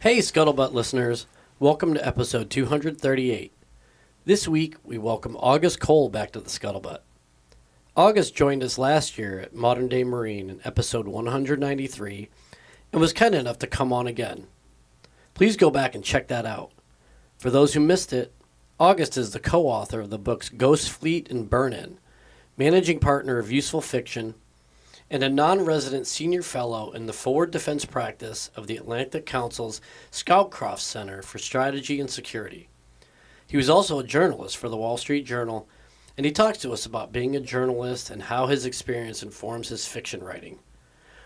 Hey, Scuttlebutt listeners. Welcome to episode 238. This week, we welcome August Cole back to the Scuttlebutt. August joined us last year at Modern Day Marine in episode 193 and was kind enough to come on again. Please go back and check that out. For those who missed it, August is the co-author of the books Ghost Fleet and Burn-In, managing partner of Useful Fiction, and a non-resident senior fellow in the Forward Defense Practice of the Atlantic Council's Scowcroft Center for Strategy and Security. He was also a journalist for the Wall Street Journal, and he talks to us about being a journalist and how his experience informs his fiction writing.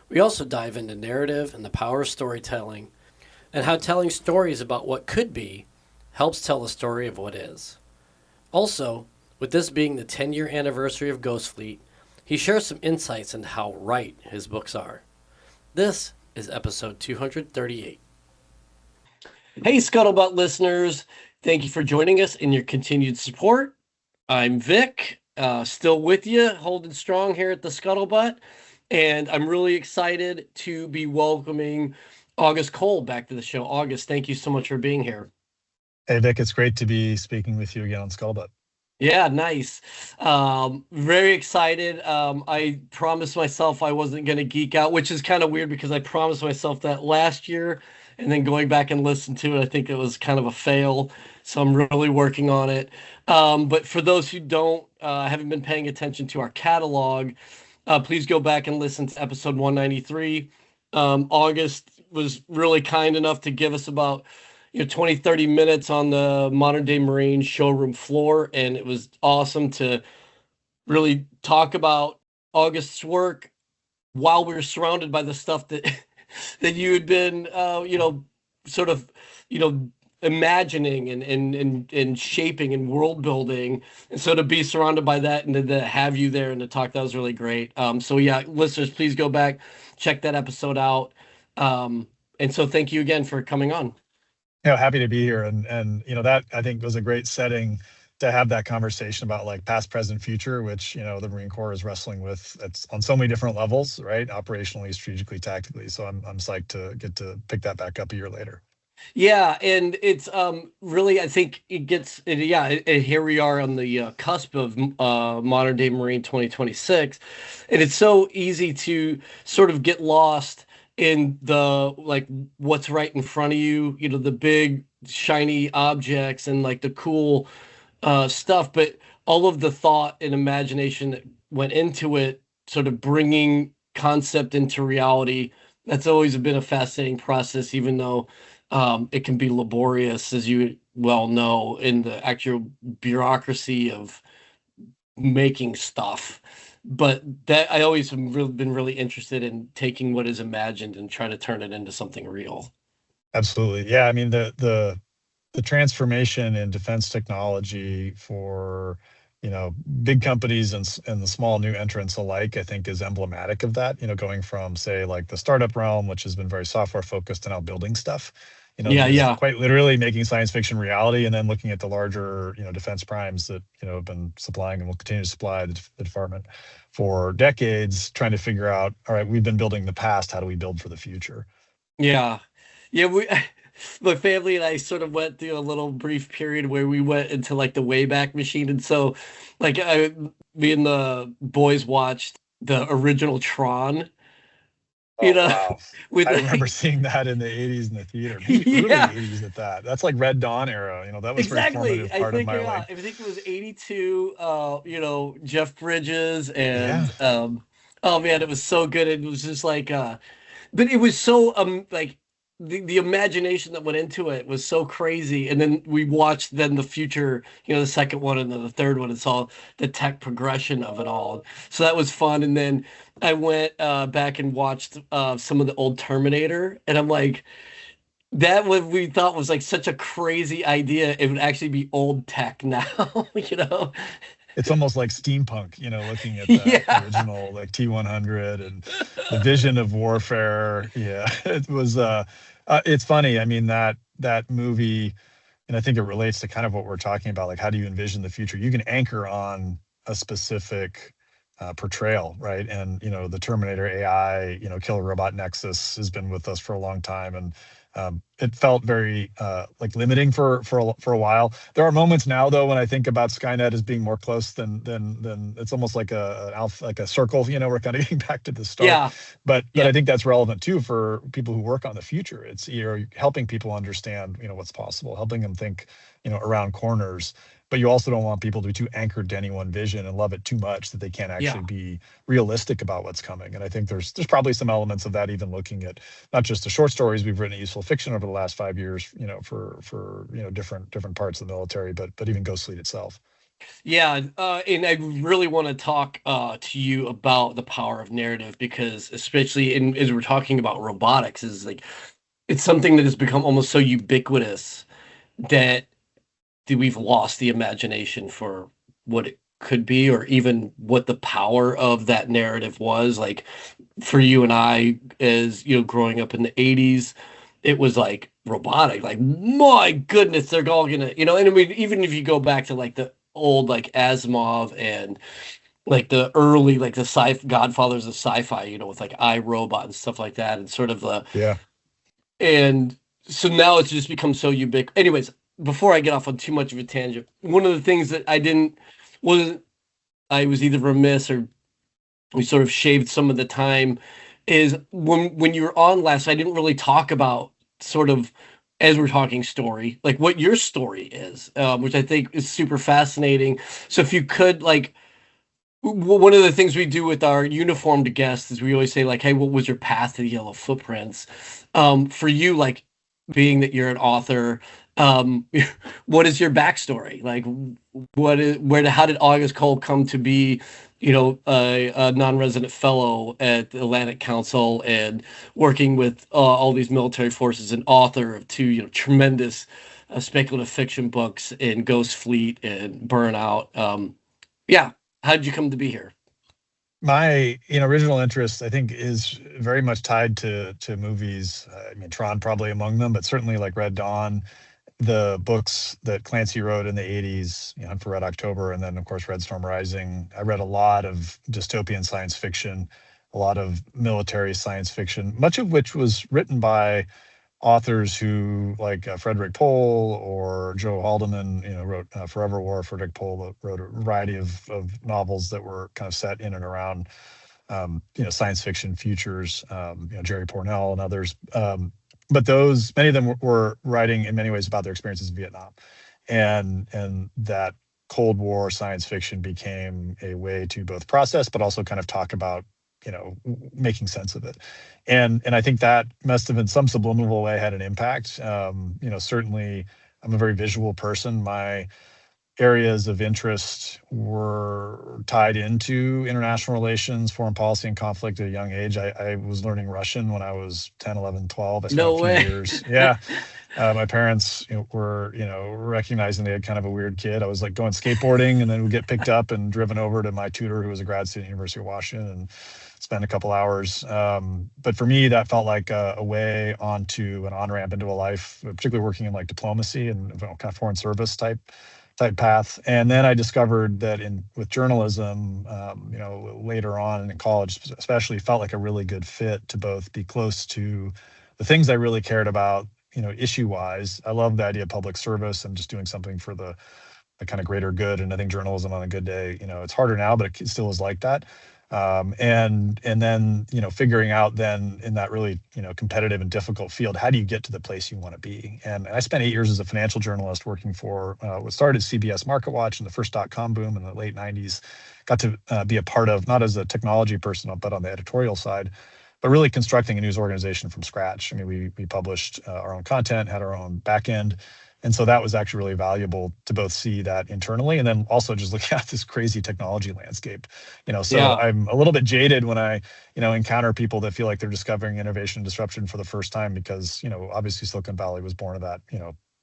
We also dive into narrative and the power of storytelling, and how telling stories about what could be helps tell the story of what is. Also, with this being the 10-year anniversary of Ghost Fleet, he shares some insights into how right his books are. This is episode 238. Hey, Scuttlebutt listeners. Thank you for joining us and your continued support. I'm Vic, still with you, holding strong here at the Scuttlebutt. And I'm really excited to be welcoming August Cole back to the show. August, thank you so much for being here. Hey, Vic, it's great to be speaking with you again on Scuttlebutt. Yeah, nice. Very excited. I promised myself I wasn't going to geek out, which is kind of weird because I promised myself that last year, and then going back and listen to it, I think it was kind of a fail. So I'm really working on it. But for those who haven't been paying attention to our catalog, please go back and listen to episode 193. August was really kind enough to give us about 20, 30 minutes on the Modern Day Marine showroom floor. And it was awesome to really talk about August's work while we were surrounded by the stuff that that you had been, sort of, imagining and shaping and world building. And so to be surrounded by that and to have you there and to talk, that was really great. So yeah, listeners, please go back, check that episode out. And so thank you again for coming on. Happy to be here. And that I think was a great setting to have that conversation about like past, present, future, which, the Marine Corps is wrestling with. It's on so many different levels, right? Operationally, strategically, tactically. So I'm psyched to get to pick that back up a year later. Yeah, and it's really, I think here we are on the cusp of Modern Day Marine 2026, and it's so easy to sort of get lost in the like what's right in front of you, the big shiny objects and like the cool stuff, but all of the thought and imagination that went into it, sort of bringing concept into reality. That's always been a fascinating process, even though it can be laborious, as you well know, in the actual bureaucracy of making stuff. But that I always have been really interested in taking what is imagined and trying to turn it into something real. Absolutely. Yeah. I mean, the transformation in defense technology for big companies and the small new entrants alike, I think is emblematic of that, going from, say, like the startup realm, which has been very software focused, to now building stuff, Yeah. quite literally making science fiction reality, and then looking at the larger, defense primes that, have been supplying and will continue to supply the department for decades, trying to figure out, all right, we've been building the past, how do we build for the future? Yeah. We my family and I sort of went through a little brief period where we went into like the Wayback Machine, and so like me and the boys watched the original Tron, Oh, wow. with I remember seeing that in the 80s in the theater, maybe early yeah, 80s at that. That's like Red Dawn era. That was a very exactly. formative part of my life. I think it was 82. Jeff Bridges Yeah. and oh man, it was so good. It was just like but it was so like the imagination that went into it was so crazy. And then we watched the future, the second one and then the third one, and saw the tech progression of it all. So that was fun. And then I went back and watched some of the old Terminator, and I'm like, that what we thought was like such a crazy idea, it would actually be old tech now, It's almost like steampunk, looking at that Yeah. original like T-100 and the vision of warfare. Yeah, it was. It's funny. I mean, that movie, and I think it relates to kind of what we're talking about. Like, how do you envision the future? You can anchor on a specific portrayal, right? And the Terminator AI, Killer Robot Nexus has been with us for a long time, and It felt very like limiting for a while. There are moments now though when I think about Skynet as being more close than it's almost like like a circle. We're kind of getting back to the start, Yeah. but I Yep. think that's relevant too for people who work on the future. It's helping people understand what's possible, helping them think around corners. But you also don't want people to be too anchored to any one vision and love it too much that they can't actually Yeah. be realistic about what's coming. And I think there's probably some elements of that, even looking at not just the short stories we've written at Useful Fiction over the last 5 years, for different parts of the military, but even Ghost Fleet itself. Yeah, and I really want to talk to you about the power of narrative because, especially as we're talking about robotics, is like it's something that has become almost so ubiquitous that we've lost the imagination for what it could be, or even what the power of that narrative was. Like for you and I, as growing up in the '80s, it was like robotic. Like my goodness, they're all gonna, And I mean, even if you go back to like the old like Asimov and like the early like the sci Godfathers of sci-fi, with like iRobot and stuff like that, and sort of the Yeah. and so now it's just become so ubiquitous. Anyways, before I get off on too much of a tangent, one of the things that was I was either remiss or we sort of shaved some of the time is when you were on last, I didn't really talk about sort of as we're talking story, like what your story is, which I think is super fascinating. So if you could like one of the things we do with our uniformed guests is we always say like, "Hey, what was your path to the yellow footprints?" For you, like being that you're an author, um, what is your backstory? Like, how did August Cole come to be, a non-resident fellow at the Atlantic Council and working with all these military forces, and author of two, tremendous speculative fiction books in Ghost Fleet and Burnout. Yeah, how did you come to be here? My original interest, I think, is very much tied to movies. I mean, Tron probably among them, but certainly like Red Dawn, the books that Clancy wrote in the 80s, Hunt for Red October, and then of course Red Storm Rising. I read a lot of dystopian science fiction, a lot of military science fiction, much of which was written by authors who, like Frederick Pohl or Joe Haldeman, wrote Forever War. Frederick Pohl wrote a variety of novels that were kind of set in and around science fiction futures, Jerry Pournelle and others. But many of them were writing in many ways about their experiences in Vietnam, and that Cold War science fiction became a way to both process, but also kind of talk about, making sense of it. And I think that must have in some subliminal way had an impact. Certainly, I'm a very visual person. My areas of interest were tied into international relations, foreign policy, and conflict at a young age. I was learning Russian when I was 10, 11, 12. I spent a No few way. years. Yeah. My parents were, recognizing they had kind of a weird kid. I was like going skateboarding and then would get picked up and driven over to my tutor, who was a grad student at the University of Washington, and spend a couple hours. But for me, that felt like a way onto an on ramp into a life, particularly working in like diplomacy and kind of foreign service type path. And then I discovered that in with journalism, later on in college, especially, felt like a really good fit to both be close to the things I really cared about, issue wise. I love the idea of public service and just doing something for the kind of greater good. And I think journalism on a good day, it's harder now, but it still is like that. And then figuring out then in that really competitive and difficult field, how do you get to the place you want to be? And I spent 8 years as a financial journalist working for what started CBS MarketWatch in the first dot-com boom in the late 90s. Got to be a part of, not as a technology person, but on the editorial side, but really constructing a news organization from scratch. I mean, we published our own content, had our own back end. And so that was actually really valuable to both see that internally and then also just looking at this crazy technology landscape. So Yeah. I'm a little bit jaded when I, encounter people that feel like they're discovering innovation and disruption for the first time because, obviously Silicon Valley was born of that,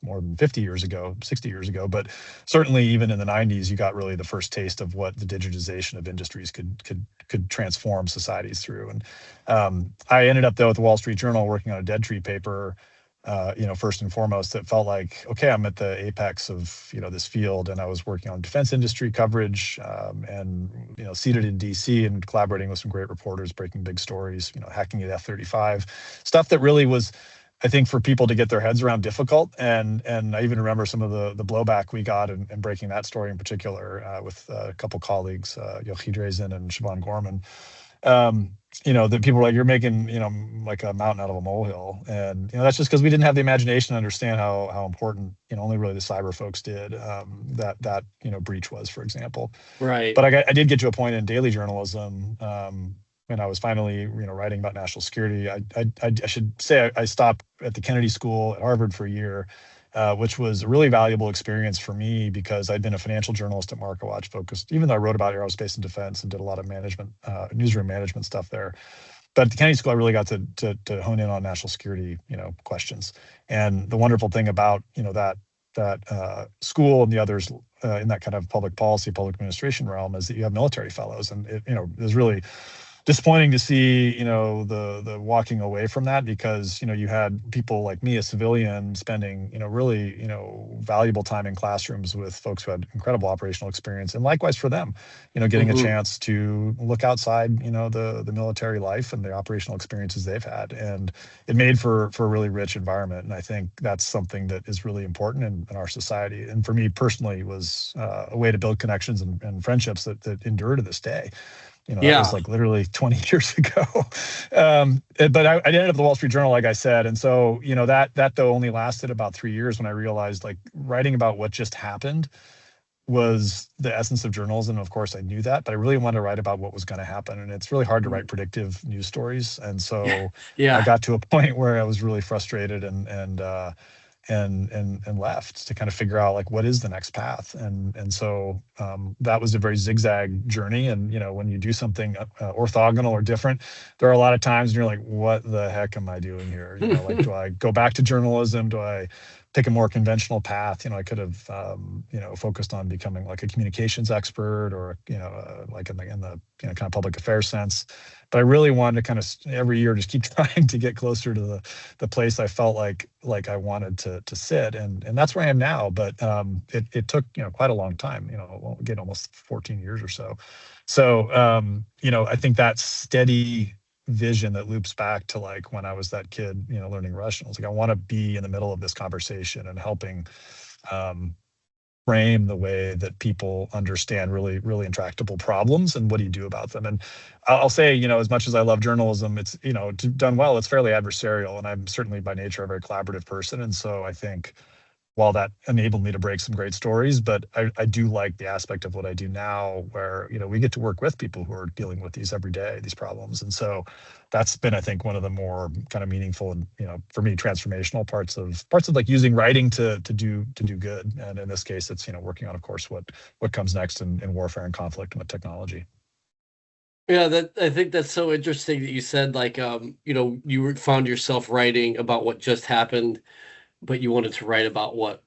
more than 50 years ago, 60 years ago, but certainly even in the 90s, you got really the first taste of what the digitization of industries could transform societies through. And I ended up though at the Wall Street Journal working on a dead tree paper, first and foremost, that felt like, okay, I'm at the apex of, this field. And I was working on defense industry coverage, and, seated in DC and collaborating with some great reporters, breaking big stories, hacking at F-35, stuff that really was I think for people to get their heads around difficult. And I even remember some of the blowback we got in breaking that story in particular with a couple colleagues, Yochi Drazen and Siobhan Gorman. um, that people were like, "You're making, like a mountain out of a molehill," and that's just because we didn't have the imagination to understand how important, only really the cyber folks did, that breach was, for example. Right. But I did get to a point in daily journalism, when I was finally, writing about national security. I should say I stopped at the Kennedy School at Harvard for a year, which was a really valuable experience for me because I'd been a financial journalist at MarketWatch, focused, even though I wrote about aerospace and defense and did a lot of management, newsroom management stuff there. But at the Kennedy School, I really got to hone in on national security, questions. And the wonderful thing about, that school and the others in that kind of public policy, public administration realm is that you have military fellows, and is really disappointing to see, the walking away from that, because, you had people like me, a civilian, spending, really, valuable time in classrooms with folks who had incredible operational experience. And likewise for them, getting a Hmm. chance to look outside, the military life and the operational experiences they've had. And it made for a really rich environment. And I think that's something that is really important in our society. And for me personally, was a way to build connections and friendships that endure to this day. That was Yeah. like literally 20 years ago. But I ended up at the Wall Street Journal, like I said. And so, that though only lasted about 3 years, when I realized, like, writing about what just happened was the essence of journalism. Of course, I knew that, but I really wanted to write about what was going to happen. And it's really hard to write predictive news stories. And Yeah. so I Yeah. got to a point where I was really frustrated and left to kind of figure out, like, what is the next path. And so that was a very zigzag journey. And when you do something orthogonal or different, there are a lot of times when you're like, what the heck am I doing here? Like, do I go back to journalism? Do I pick a more conventional path? I could have focused on becoming like a communications expert, or like in the kind of public affairs sense. But I really wanted to kind of every year just keep trying to get closer to the place I felt like I wanted to sit. And that's where I am now. But it took quite a long time, again, almost 14 years or so. So I think that steady vision that loops back to, like, when I was that kid, learning Russian. I was like, I want to be in the middle of this conversation and helping um, frame the way that people understand really, really intractable problems, and what do you do about them. And I'll say, as much as I love journalism, it's, done well, it's fairly adversarial. And I'm certainly by nature a very collaborative person. And so I think, while that enabled me to break some great stories, but I do like the aspect of what I do now, where we get to work with people who are dealing with these every day, these problems. And so that's been, I think, one of the more kind of meaningful and, for me, transformational parts of like using writing to do good. And in this case, it's, working on, of course, what comes next in warfare and conflict and with technology. Yeah, that I think that's so interesting that you said, like, found yourself writing about what just happened, but you wanted to write about what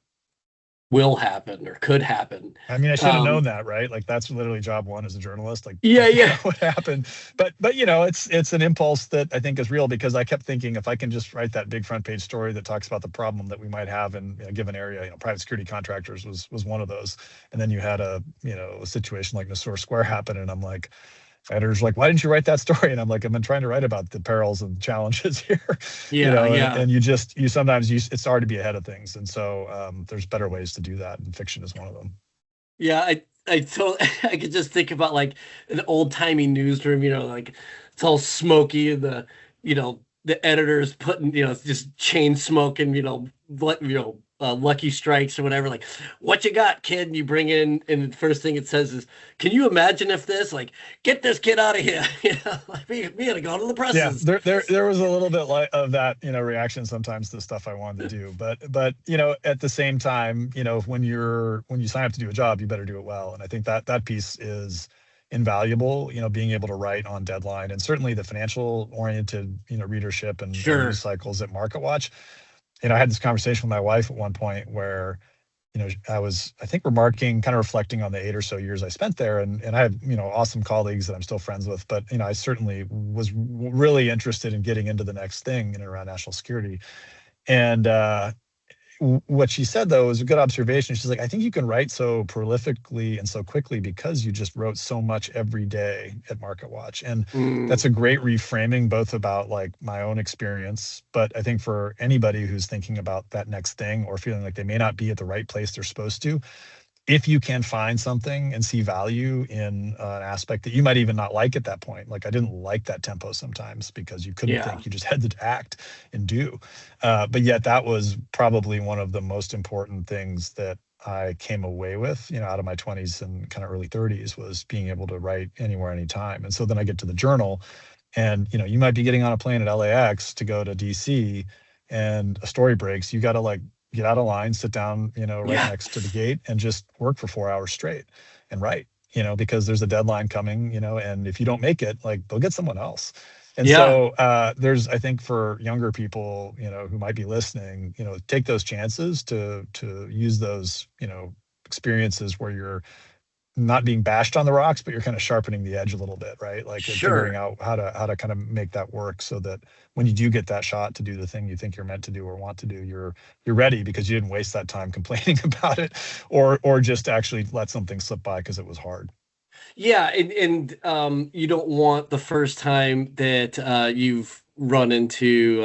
will happen or could happen. I mean, I should have known Um, that, right? Like, that's literally job one as a journalist, like, yeah, figure yeah. out what happened. But it's an impulse that I think is real, because I kept thinking, if I can just write that big front page story that talks about the problem that we might have in a given area, private security contractors was one of those. And then you had a situation like Nassau Square happen, and I'm like, editors are like, why didn't you write that story? And I'm like, I've been trying to write about the perils and challenges here, Yeah, and, yeah. and you sometimes it's hard to be ahead of things. And so there's better ways to do that, and fiction is one of them. Yeah, I could just think about like an old-timey newsroom, like it's all smoky and the editors putting, just chain smoking, Lucky Strikes or whatever. Like, what you got, kid? And you bring in, and the first thing it says is, "Can you imagine if this? Like, get this kid out of here!" Like we gotta go to the Yeah, presses. there was a little bit like of that, reaction sometimes to stuff I wanted to do. But at the same time, when you sign up to do a job, you better do it well. And I think that piece is invaluable, being able to write on deadline. And certainly the financial oriented, readership and news Sure. cycles at MarketWatch. I had this conversation with my wife at one point where, I think, remarking, kind of reflecting on the 8 or so years I spent there. And I have, awesome colleagues that I'm still friends with, but, I certainly was really interested in getting into the next thing in and around national security. And what she said though was a good observation. She's like, I think you can write so prolifically and so quickly because you just wrote so much every day at MarketWatch. And that's Mm, a great reframing, both about like my own experience, but I think for anybody who's thinking about that next thing or feeling like they may not be at the right place they're supposed to, if you can find something and see value in an aspect that you might even not like at that point. Like I didn't like that tempo sometimes because you couldn't yeah, think, you just had to act and do. But yet that was probably one of the most important things that I came away with, out of my 20s and kind of early 30s, was being able to write anywhere, anytime. And so then I get to the journal, and you might be getting on a plane at LAX to go to DC, and a story breaks. You got to like get out of line, sit down, right yeah, next to the gate, and just work for 4 hours straight and write, because there's a deadline coming, and if you don't make it, like they'll get someone else. And yeah, so there's, I think, for younger people, who might be listening, take those chances to use those, experiences where you're not being bashed on the rocks, but you're kind of sharpening the edge a little bit, right? Like figuring sure. out how to kind of make that work so that when you do get that shot to do the thing you think you're meant to do or want to do, you're ready because you didn't waste that time complaining about it, or just actually let something slip by because it was hard. Yeah, and you don't want the first time that you've run into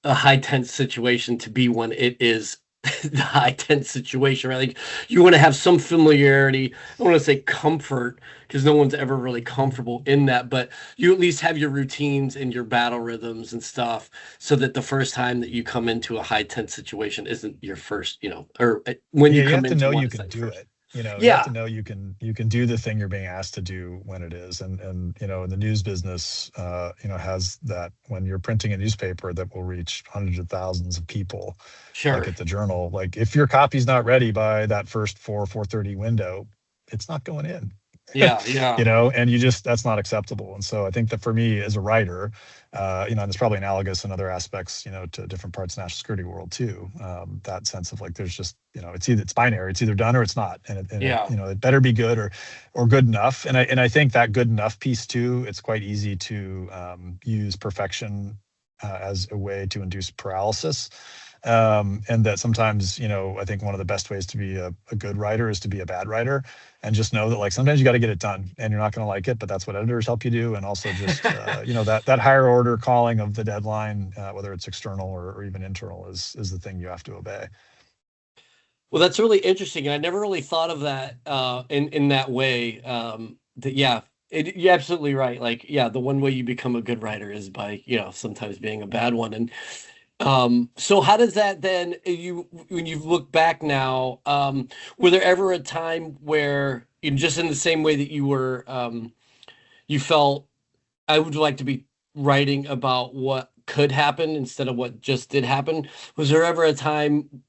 a high tense situation to be when it is the high tense situation, right? Like you want to have some familiarity. I don't want to say comfort because no one's ever really comfortable in that, but you at least have your routines and your battle rhythms and stuff so that the first time that you come into a high tense situation isn't your first, or when you Yeah, you come have to into know one, you it's can not your do first. it. You have to Yeah, know you can do the thing you're being asked to do when it is. And in the news business, has that when you're printing a newspaper that will reach hundreds of thousands of people, like sure. at the Journal, like if your copy's not ready by that first 4:30 window, it's not going in. Yeah, yeah. And that's not acceptable. And so I think that for me as a writer, and it's probably analogous in other aspects, to different parts of the national security world too. That sense of like, there's just, it's binary. It's either done or it's not, and it Yeah. it better be good or good enough. And I think that good enough piece too. It's quite easy to use perfection as a way to induce paralysis. And that sometimes, I think one of the best ways to be a good writer is to be a bad writer, and just know that like sometimes you got to get it done and you're not going to like it, but that's what editors help you do. And also just that higher order calling of the deadline, whether it's external or even internal, is the thing you have to obey. Well, that's really interesting, and I never really thought of that in that way. That yeah, you're absolutely right. Like, yeah, the one way you become a good writer is by sometimes being a bad one. And so how does that then when you look back now, were there ever a time where just in the same way that you felt I would like to be writing about what could happen instead of what just did happen? Was there ever a time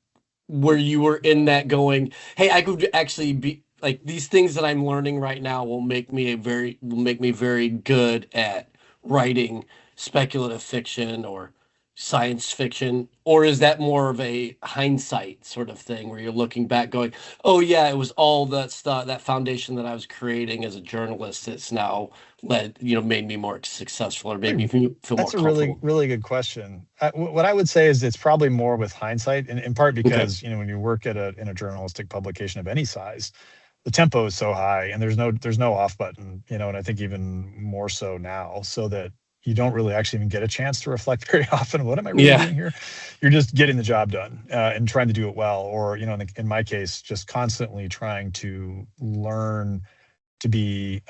where you were in that going, hey, I could actually be like these things that I'm learning right now will make me very good at writing speculative fiction or science fiction? Or is that more of a hindsight sort of thing where you're looking back going, oh yeah, it was all that stuff, that foundation that I was creating as a journalist that's now made me more successful or made me feel more That's a really, comfortable. really good question. What I would say is it's probably more with hindsight, and in part Okay. because when you work in a journalistic publication of any size, the tempo is so high, and there's no off button, and I think even more so now, so that you don't really actually even get a chance to reflect very often. What am I really Yeah. doing here? You're just getting the job done and trying to do it well, or in my case, just constantly trying to learn to be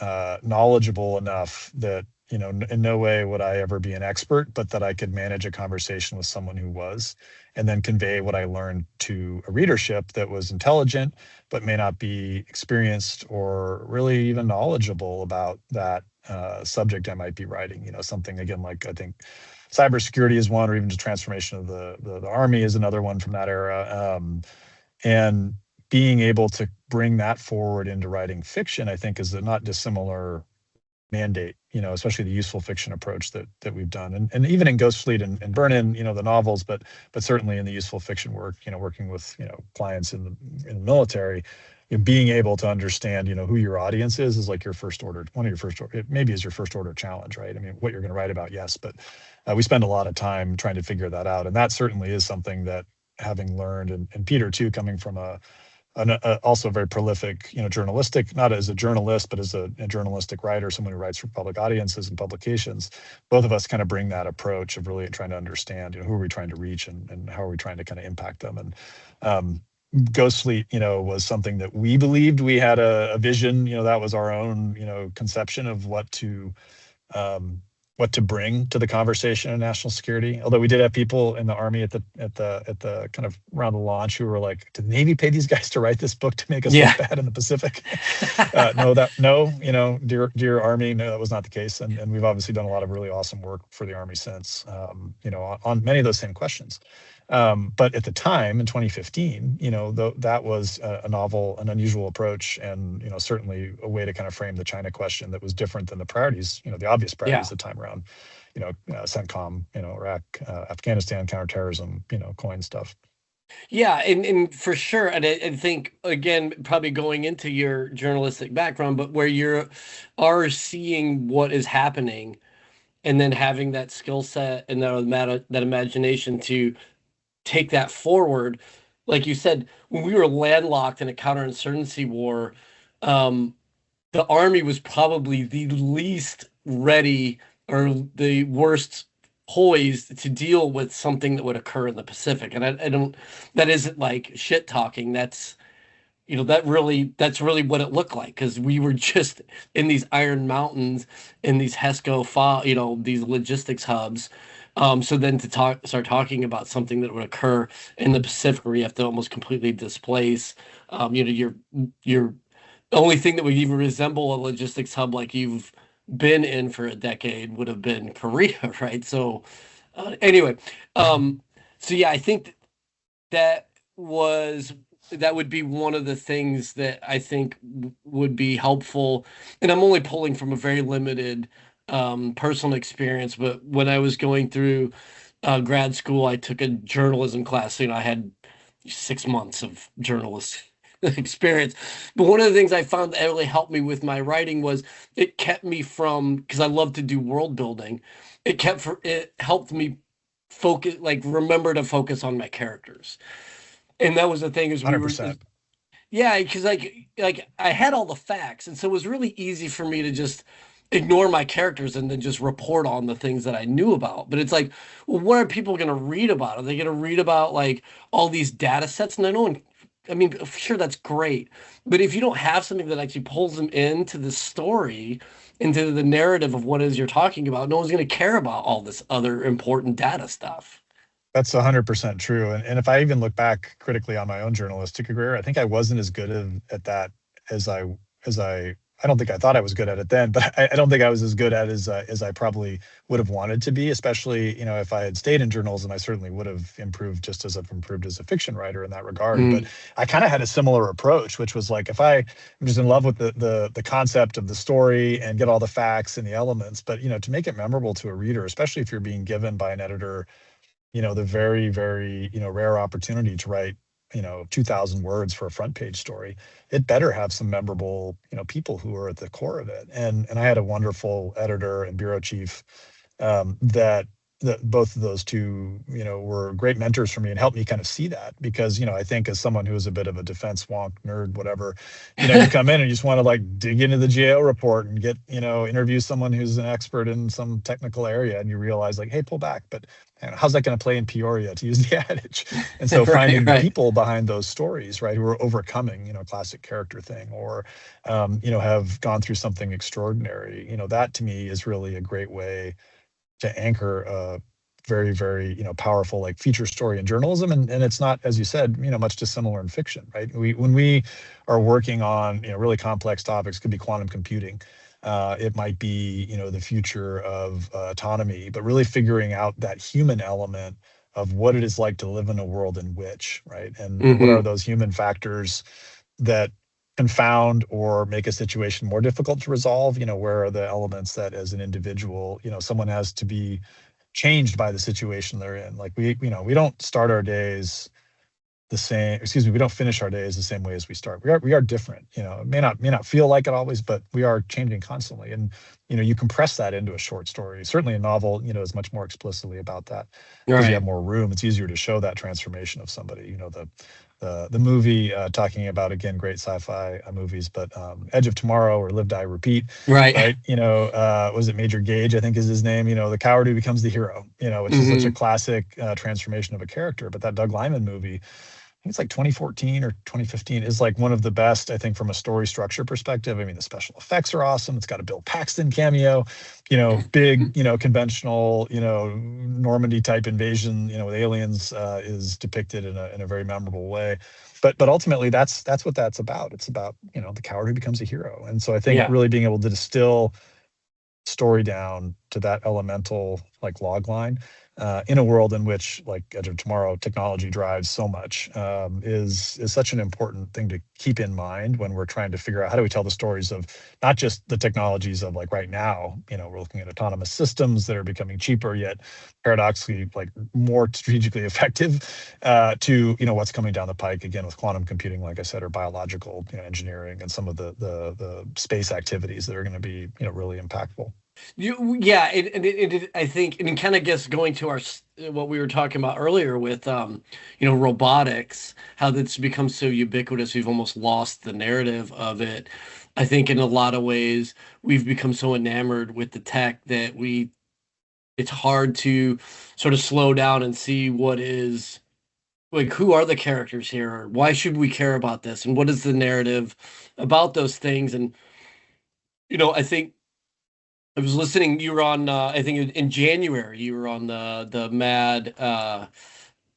knowledgeable enough that in no way would I ever be an expert, but that I could manage a conversation with someone who was, and then convey what I learned to a readership that was intelligent but may not be experienced or really even knowledgeable about that subject I might be writing. Something again, like I think cybersecurity is one, or even just transformation of the army is another one from that era. And being able to bring that forward into writing fiction, I think, is a not dissimilar mandate, especially the useful fiction approach that we've done. And even in Ghost Fleet and Burn In, the novels, but certainly in the useful fiction work, working with, clients in the military, being able to understand, who your audience is like your first order, one of your first order, it maybe is your first order challenge, right? I mean, what you're going to write about, yes, but we spend a lot of time trying to figure that out, and that certainly is something that, having learned, and Peter too, coming from also very prolific, journalistic, not as a journalist, but as a journalistic writer, someone who writes for public audiences and publications. Both of us kind of bring that approach of really trying to understand, who are we trying to reach, and how are we trying to kind of impact them. And Ghost Fleet, was something that we believed we had a vision, that was our own, conception of what to bring to the conversation of national security. Although we did have people in the Army at the kind of around the launch who were like, "Did the Navy pay these guys to write this book to make us Yeah. look bad in the Pacific?" No, dear Army, no, that was not the case. And we've obviously done a lot of really awesome work for the Army since, on many of those same questions. But at the time in 2015, that was a novel, an unusual approach, and certainly a way to kind of frame the China question that was different than the priorities, the obvious Yeah. priorities at the time around, CENTCOM, Iraq, Afghanistan, counterterrorism, coin stuff. Yeah, and for sure, and I think again, probably going into your journalistic background, but where you are seeing what is happening, and then having that skill set and that imagination to take that forward. Like you said, when we were landlocked in a counterinsurgency war, um, the Army was probably the least ready or the worst poised to deal with something that would occur in the Pacific. And I don't, that isn't like shit talking. That's really what it looked like, because we were just in these iron mountains, in these these logistics hubs. So then to start talking about something that would occur in the Pacific, where you have to almost completely displace, your the only thing that would even resemble a logistics hub like you've been in for a decade would have been Korea, right? So anyway, um, so yeah, I think that was that would be one of the things that I think would be helpful. And I'm only pulling from a very limited personal experience, but when I was going through grad school, I took a journalism class. I had 6 months of journalist experience. But one of the things I found that really helped me with my writing was it kept me from, because I love to do world building. It helped me focus, like remember to focus on my characters. And that was the thing, is we were 100%. yeah, because like I had all the facts, and so it was really easy for me to just ignore my characters and then just report on the things that I knew about. But it's like, well, what are people going to read about? Are they going to read about like all these data sets? And I know, I mean, sure, that's great, but if you don't have something that actually pulls them into the story, into the narrative of what it is you're talking about, no one's going to care about all this other important data stuff. That's 100% true. And if I even look back critically on my own journalistic career, I think I wasn't as good at that as I don't think I thought I was good at it then, but I don't think I was as good at it as I probably would have wanted to be, especially, if I had stayed in journalism, I certainly would have improved just as I've improved as a fiction writer in that regard. But Mm, I kind of had a similar approach, which was like, if I'm just in love with the concept of the story and get all the facts and the elements, but to make it memorable to a reader, especially if you're being given by an editor, the very, very, rare opportunity to write, 2,000 words for a front page story, it better have some memorable, people who are at the core of it. And I had a wonderful editor and bureau chief, that both of those two, were great mentors for me and helped me kind of see that. Because, I think as someone who is a bit of a defense wonk nerd, whatever, you come in and you just want to like dig into the GAO report and get, interview someone who's an expert in some technical area, and you realize like, hey, pull back. But how's that going to play in Peoria, to use the adage? And so right, finding the right. people behind those stories, right, who are overcoming, classic character thing, or, have gone through something extraordinary, that to me is really a great way to anchor a very, very, powerful like feature story in journalism. And it's not, as you said, much dissimilar in fiction, right? When we are working on, really complex topics, could be quantum computing. It might be, the future of autonomy, but really figuring out that human element of what it is like to live in a world in which, right? And what are Hmm. those human factors that confound or make a situation more difficult to resolve? Where are the elements that as an individual, someone has to be changed by the situation they're in? Like we don't start our days the same, excuse me, we don't finish our days the same way as we start. We are different. It may not feel like it always, but we are changing constantly. And you compress that into a short story. Certainly a novel, is much more explicitly about that because you have Right. more room. It's easier to show that transformation of somebody. The movie, talking about, again, great sci-fi movies, but Edge of Tomorrow or Live Die Repeat, Right. right? Was it Major Gage, I think is his name? The coward who becomes the hero, which is such a Hmm. classic transformation of a character. But that Doug Liman movie, I think it's like 2014 or 2015, is like one of the best, I think, from a story structure perspective. I mean, the special effects are awesome. It's got a Bill Paxton cameo, big, conventional, Normandy type invasion, with aliens, is depicted in a very memorable way. But ultimately, that's what that's about. It's about, the coward who becomes a hero. And so I think Yeah. really being able to distill story down to that elemental like log line, in a world in which, like Edge of Tomorrow, technology drives so much, is such an important thing to keep in mind when we're trying to figure out how do we tell the stories of not just the technologies of like right now. We're looking at autonomous systems that are becoming cheaper yet paradoxically like more strategically effective, to what's coming down the pike again with quantum computing, like I said, or biological, engineering, and some of the space activities that are going to be really impactful. Yeah, I think, and it kind of gets going to what we were talking about earlier with, robotics, how that's become so ubiquitous, we've almost lost the narrative of it. I think in a lot of ways, we've become so enamored with the tech that it's hard to sort of slow down and see what is, like, who are the characters here? Why should we care about this? And what is the narrative about those things? And, I think I was listening. You were on. I think in January you were on the Mad.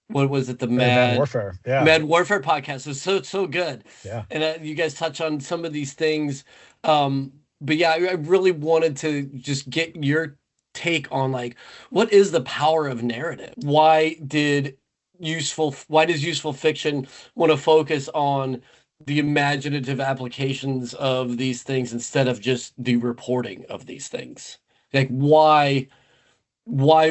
What was it? The Mad Mad Warfare, yeah, Mad Warfare podcast. It was so good, yeah. and you guys touch on some of these things. But yeah, I really wanted to just get your take on, like, what is the power of narrative? Why does useful fiction want to focus on the imaginative applications of these things instead of just the reporting of these things? Like, why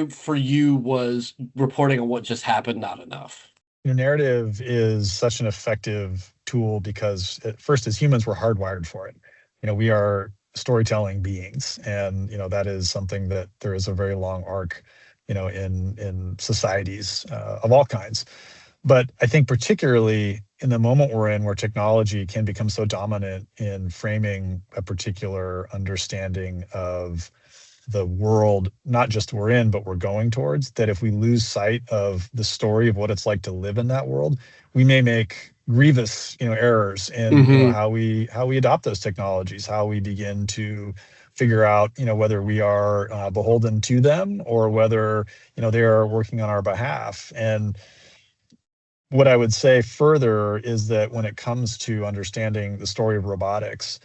for you was reporting on what just happened not enough? Narrative is such an effective tool because at first, as humans, we're hardwired for it. We are storytelling beings, and that is something that there is a very long arc, in societies, of all kinds. But I think particularly in the moment we're in, where technology can become so dominant in framing a particular understanding of the world, not just we're in, but we're going towards, that if we lose sight of the story of what it's like to live in that world, we may make grievous, errors in, Hmm. how we adopt those technologies, how we begin to figure out, whether we are beholden to them or whether, they are working on our behalf. And what I would say further is that when it comes to understanding the story of robotics,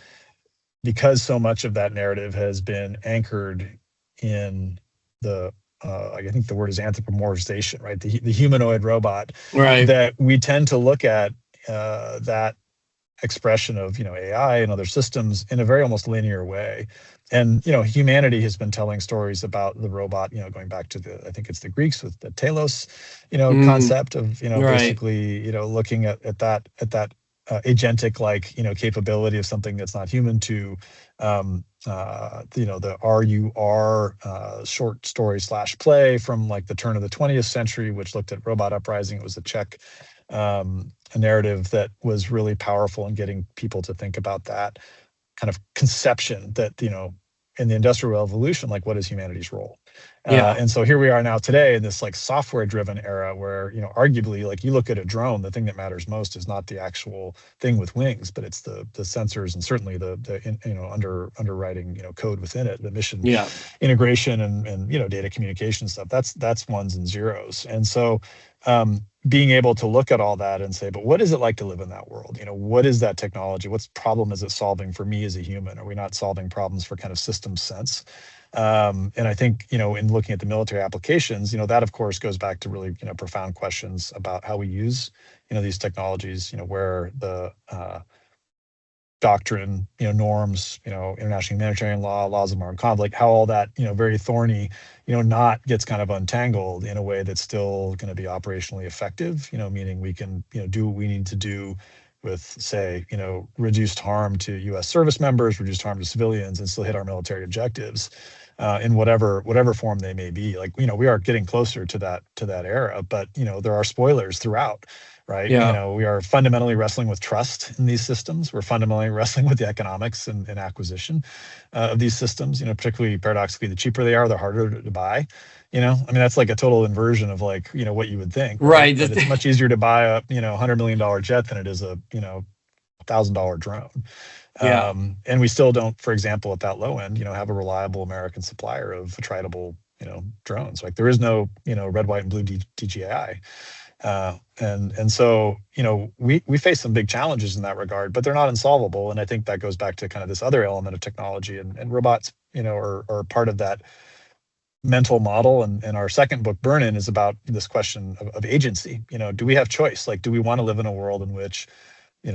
because so much of that narrative has been anchored in the, I think the word is anthropomorphization, right? The humanoid robot, Right. that we tend to look at that expression of AI and other systems in a very almost linear way. And humanity has been telling stories about the robot, going back to I think it's the Greeks with the telos, Mm, concept of right. basically looking at that agentic like capability of something that's not human to the RUR short story slash play from like the turn of the 20th century, which looked at robot uprising. It was a Czech a narrative that was really powerful in getting people to think about that kind of conception that in the industrial revolution, like what is humanity's role. Yeah. And so here we are now today in this like software driven era where arguably, like, you look at a drone, the thing that matters most is not the actual thing with wings, but it's the sensors and certainly the underwriting code within it, the mission Yeah. integration and data communication stuff. That's ones and zeros. And so being able to look at all that and say, but what is it like to live in that world? What is that technology? What's problem is it solving for me as a human? Are we not solving problems for kind of system sense? And I think, in looking at the military applications, that of course goes back to really, profound questions about how we use, these technologies, where doctrine, norms, international humanitarian law, laws of armed conflict, how all that, very thorny, knot gets kind of untangled in a way that's still going to be operationally effective, meaning we can, do what we need to do with, say, reduced harm to U.S. service members, reduced harm to civilians, and still hit our military objectives in whatever form they may be. Like, we are getting closer to that era, but there are spoilers throughout, right? Yeah. We are fundamentally wrestling with trust in these systems. We're fundamentally wrestling with the economics and acquisition of these systems. Particularly paradoxically, the cheaper they are, the harder to buy. I mean, that's like a total inversion of like what you would think, right? Right. That it's much easier to buy a $100 million jet than it is a $1,000 drone. Yeah. And we still don't, for example, at that low end, have a reliable American supplier of attritable, drones. Like there is no, red, white, and blue DJI. And so, we face some big challenges in that regard, but they're not insolvable. And I think that goes back to kind of this other element of technology, and robots, are part of that mental model. And our second book, Burn In, is about this question of agency. Do we have choice? Like, do we want to live in a world in which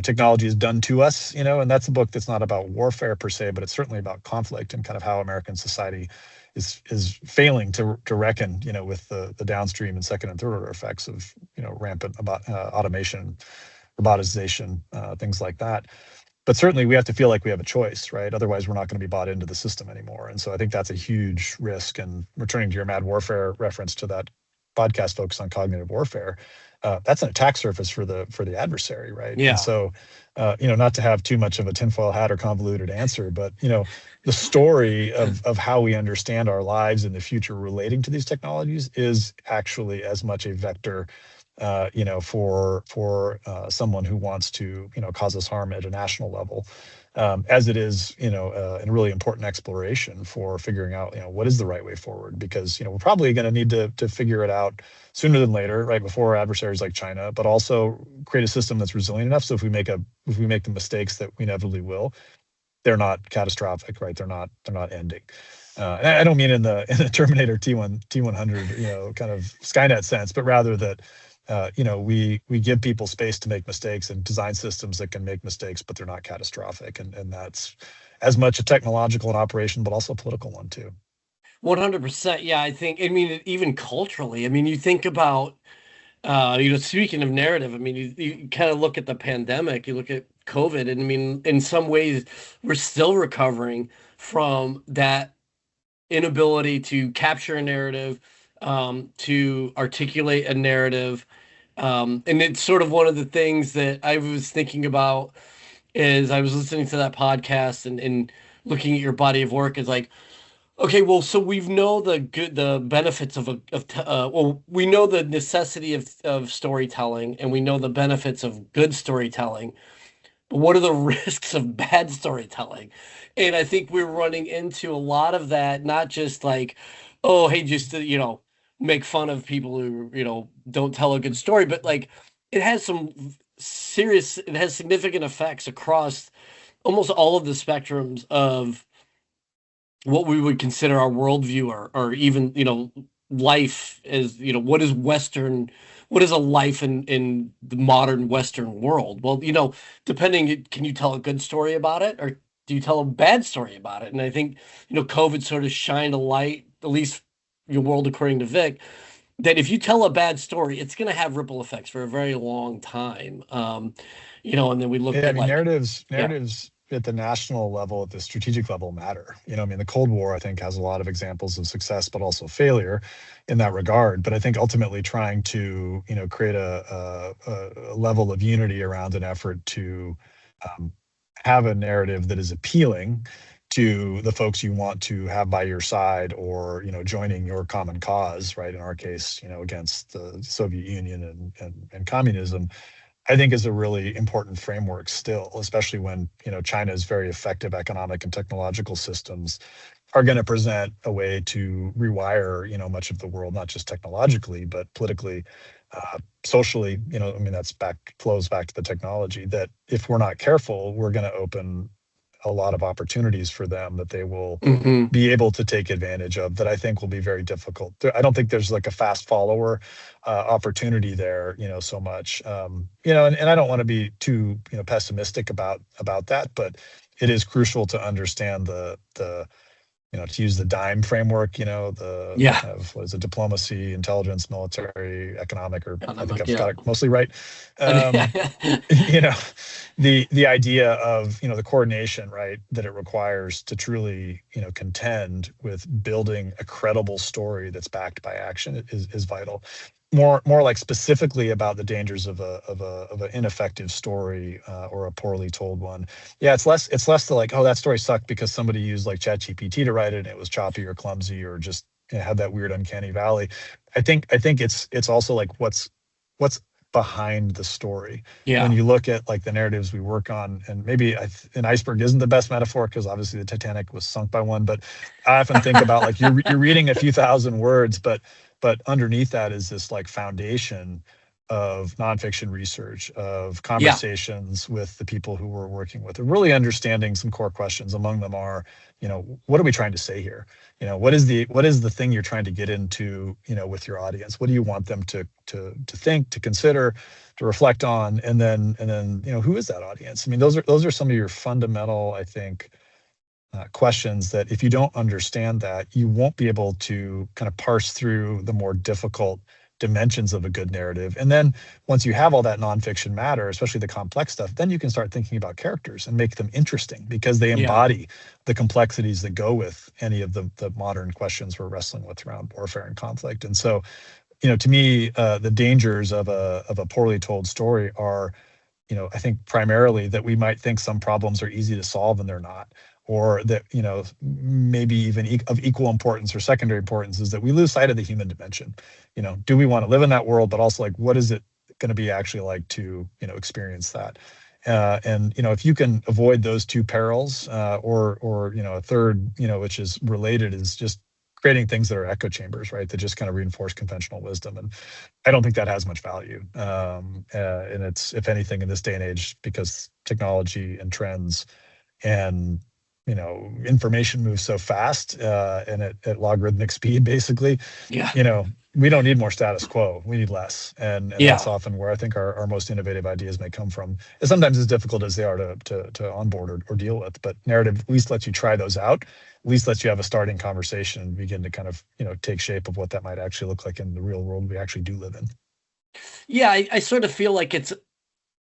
technology is done to us, and that's a book that's not about warfare per se, but it's certainly about conflict and kind of how American society is failing to reckon, with the downstream and second and third order effects of, rampant about automation, robotization, things like that. But certainly we have to feel like we have a choice, right? Otherwise, we're not going to be bought into the system anymore. And so I think that's a huge risk. And returning to your Mad Warfare reference to that podcast focused on cognitive warfare, that's an attack surface for the adversary, right? And Yeah. so, not to have too much of a tinfoil hat or convoluted answer, but the story of how we understand our lives in the future relating to these technologies is actually as much a vector, for someone who wants to, cause us harm at a national level, as it is, a really important exploration for figuring out, what is the right way forward. Because, we're probably going to need to figure it out sooner than later, right, before adversaries like China, but also create a system that's resilient enough. So if we make the mistakes that we inevitably will, they're not catastrophic, right? They're not ending. And I don't mean in the Terminator T100, kind of Skynet sense, but rather that we give people space to make mistakes and design systems that can make mistakes, but they're not catastrophic. And that's as much a technological and operation, but also a political one too. 100%. Yeah, I mean, even culturally, I mean, you think about, speaking of narrative, I mean, you kind of look at the pandemic, you look at COVID, and I mean, in some ways, we're still recovering from that inability to capture a narrative, to articulate a narrative. And it's sort of one of the things that I was thinking about as I was listening to that podcast and looking at your body of work is like, okay, well, so we know the benefits well, we know the necessity of storytelling, and we know the benefits of good storytelling. But what are the risks of bad storytelling? And I think we're running into a lot of that, not just like, oh, hey, just to, make fun of people who, don't tell a good story, but like it has significant effects across almost all of the spectrums of what we would consider our worldview, or even, life as, what is a life in the modern Western world? Well, depending, can you tell a good story about it, or do you tell a bad story about it? And I think, COVID sort of shined a light, at least your world according to Vic, that if you tell a bad story, it's going to have ripple effects for a very long time. And then we looked Yeah, I at mean, like, narratives yeah, narratives at the national level, at the strategic level matter. I mean, the Cold War, I think, has a lot of examples of success, but also failure in that regard. But I think ultimately trying to, create a level of unity around an effort to um, have a narrative that is appealing to the folks you want to have by your side, or joining your common cause, right? In our case, against the Soviet Union and communism, I think is a really important framework still, especially when, China's very effective economic and technological systems are going to present a way to rewire, much of the world, not just technologically, but politically, socially. I mean, flows back to the technology, that if we're not careful, we're going to open a lot of opportunities for them that they will Hmm. be able to take advantage of that I think will be very difficult. I don't think there's like a fast follower opportunity there, so much. And I don't want to be too, pessimistic about that, but it is crucial to understand to use the dime framework, the Yeah. kind of, what is it, diplomacy, intelligence, military, economic, or I think Economic, I've yeah. got it mostly right. Um, you know, the idea of, the coordination, right, that it requires to truly, contend with building a credible story that's backed by action is vital. More like specifically about the dangers of an ineffective story, or a poorly told one. Yeah, it's less the like, oh, that story sucked because somebody used like ChatGPT to write it and it was choppy or clumsy or just, had that weird uncanny valley. I think it's also like what's behind the story. When Yeah. you look at like the narratives we work on, and maybe an iceberg isn't the best metaphor because obviously the Titanic was sunk by one, but I often think about like you're reading a few thousand words, but underneath that is this like foundation of nonfiction research, of Yeah. conversations with the people who we're working with, and really understanding some core questions. Among them are, what are we trying to say here? What is the thing you're trying to get into, with your audience? What do you want them to think, to consider, to reflect on? And then, who is that audience? I mean, those are some of your fundamental, I think, questions that if you don't understand that, you won't be able to kind of parse through the more difficult dimensions of a good narrative. And then once you have all that nonfiction matter, especially the complex stuff, then you can start thinking about characters and make them interesting because they Yeah. embody the complexities that go with any of the modern questions we're wrestling with around warfare and conflict. And so, to me, the dangers of a poorly told story are, I think primarily that we might think some problems are easy to solve and they're not, or that, maybe even of equal importance or secondary importance is that we lose sight of the human dimension. Do we want to live in that world, but also like, what is it going to be actually like to, experience that? And if you can avoid those two perils, or a third, which is related, is just creating things that are echo chambers, right? That just kind of reinforce conventional wisdom. And I don't think that has much value. And it's, if anything, in this day and age, because technology and trends and information moves so fast, and at logarithmic speed, basically, Yeah. you know, we don't need more status quo. We need less, and that's Yeah. often where I think our most innovative ideas may come from. And sometimes as difficult as they are to onboard or deal with, but narrative at least lets you try those out. At least lets you have a starting conversation and begin to kind of take shape of what that might actually look like in the real world we actually do live in. Yeah. I sort of feel like it's,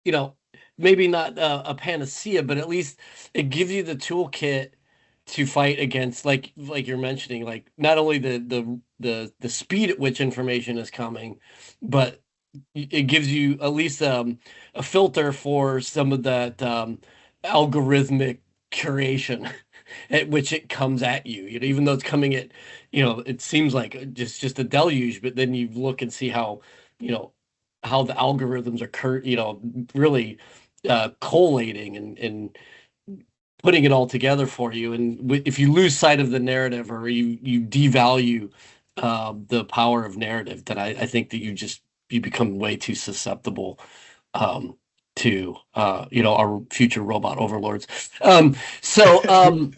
you know, maybe not a panacea, but at least it gives you the toolkit to fight against, like you're mentioning, like not only the speed at which information is coming, but it gives you at least a filter for some of that algorithmic curation at which it comes at you. You know, even though it's coming at, it seems like just a deluge, but then you look and see how, you know, how the algorithms are really collating and putting it all together for you. And if you lose sight of the narrative, or you devalue the power of narrative, then I think that you become way too susceptible um, to our future robot overlords. Um, so um,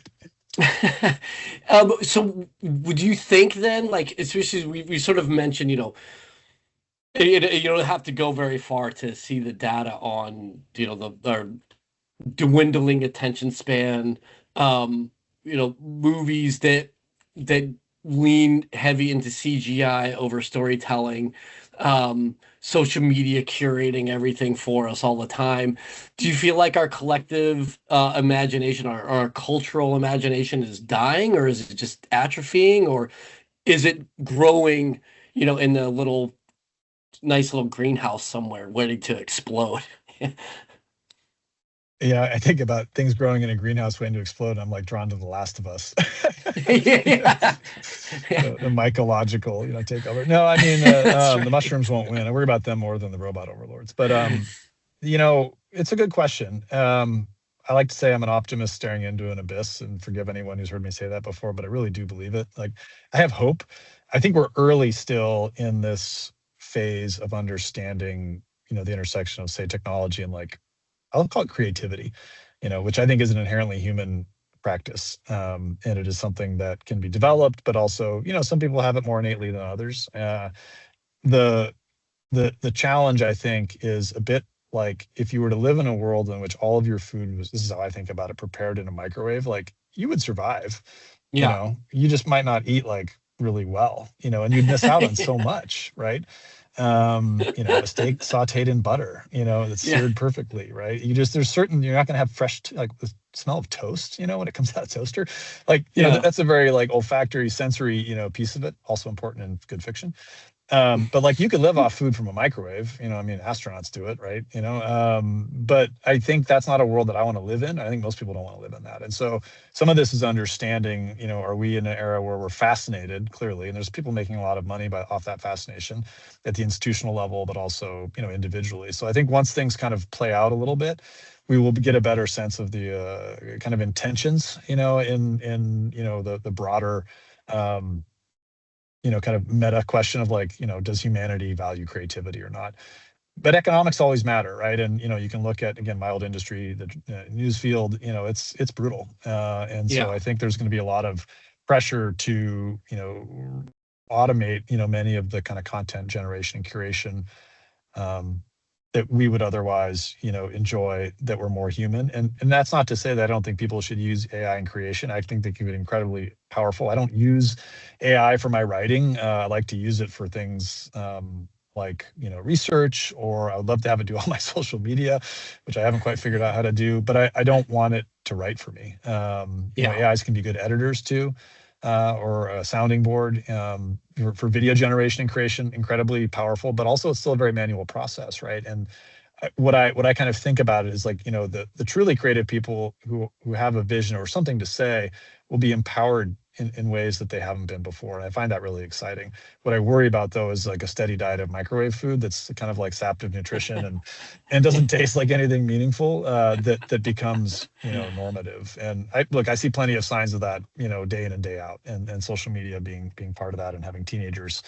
so would you think then, like, especially we sort of mentioned, you don't have to go very far to see the data on, our dwindling attention span, movies that lean heavy into CGI over storytelling, social media curating everything for us all the time. Do you feel like our collective imagination, our cultural imagination is dying, or is it just atrophying, or is it growing, in the nice little greenhouse somewhere ready to explode? Yeah, I think about things growing in a greenhouse waiting to explode. I'm like drawn to The Last of Us. Yeah. The mycological, takeover. No, I mean, That's the right. mushrooms won't win. I worry about them more than the robot overlords. But it's a good question. I like to say I'm an optimist staring into an abyss, and forgive anyone who's heard me say that before, but I really do believe it. Like, I have hope. I think we're early still in this phase of understanding, the intersection of, say, technology and, like, I'll call it creativity. which I think is an inherently human practice. And it is something that can be developed, but also, some people have it more innately than others. The the challenge, I think, is a bit like if you were to live in a world in which all of your food was, this is how I think about it, prepared in a microwave, like you would survive. Yeah. You just might not eat like really well, and you'd miss out on so much, right? A steak sautéed in butter, that's Yeah. seared perfectly, right? There's certain, you're not going to have fresh, like the smell of toast, when it comes out of toaster. Like, Yeah. that's a very like olfactory, sensory, piece of it, also important in good fiction. But like you could live off food from a microwave, I mean, astronauts do it, right? But I think that's not a world that I want to live in. I think most people don't want to live in that. And so some of this is understanding, are we in an era where we're fascinated, clearly, and there's people making a lot of money off that fascination at the institutional level, but also, individually. So I think once things kind of play out a little bit, we will get a better sense of the kind of intentions, in the broader um, kind of meta question of like, does humanity value creativity or not? But economics always matter, right? And you can look at, again, my old industry, the news field. It's brutal, and so Yeah. I think there's going to be a lot of pressure to automate many of the kind of content generation and curation um, that we would otherwise, enjoy, that were more human. And that's not to say that I don't think people should use AI in creation. I think they can be incredibly powerful. I don't use AI for my writing. I like to use it for things like, research, or I would love to have it do all my social media, which I haven't quite figured out how to do, but I don't want it to write for me. Yeah. AIs can be good editors too, or a sounding board, for video generation and creation, incredibly powerful, but also it's still a very manual process, right? And what I kind of think about it is like, the truly creative people who have a vision or something to say will be empowered in ways that they haven't been before. And I find that really exciting. What I worry about though is like a steady diet of microwave food that's kind of like sapped of nutrition and doesn't taste like anything meaningful, that becomes, normative. And I see plenty of signs of that, day in and day out, and social media being part of that, and having teenagers,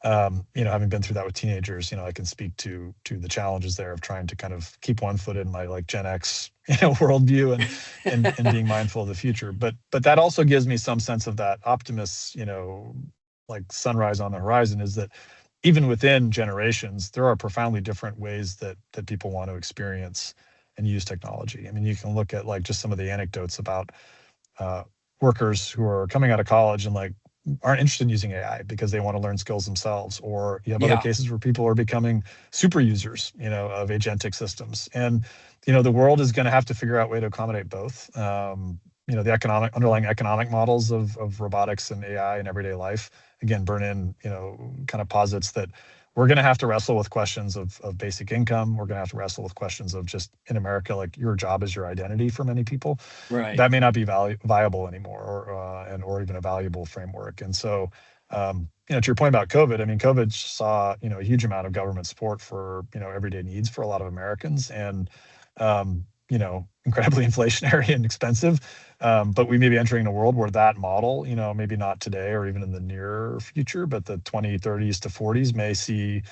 having been through that with teenagers, I can speak to the challenges there of trying to kind of keep one foot in my like Gen X, worldview, and being mindful of the future. But that also gives me some sense of that optimist, like sunrise on the horizon, is that even within generations, there are profoundly different ways that people want to experience and use technology. I mean, you can look at like just some of the anecdotes about uh, workers who are coming out of college and like aren't interested in using AI because they want to learn skills themselves. Or you have other Yeah. cases where people are becoming super users, of agentic systems. And, the world is going to have to figure out a way to accommodate both. The underlying economic models of robotics and AI in everyday life, again, Bernin, kind of posits that we're going to have to wrestle with questions of basic income. We're going to have to wrestle with questions of just in America, like your job is your identity for many people. Right. That may not be viable anymore, or even a valuable framework. And so, to your point about COVID, I mean, COVID saw a huge amount of government support for everyday needs for a lot of Americans, and incredibly inflationary and expensive. But we may be entering a world where that model, maybe not today or even in the near future, but the 2030s to 40s may see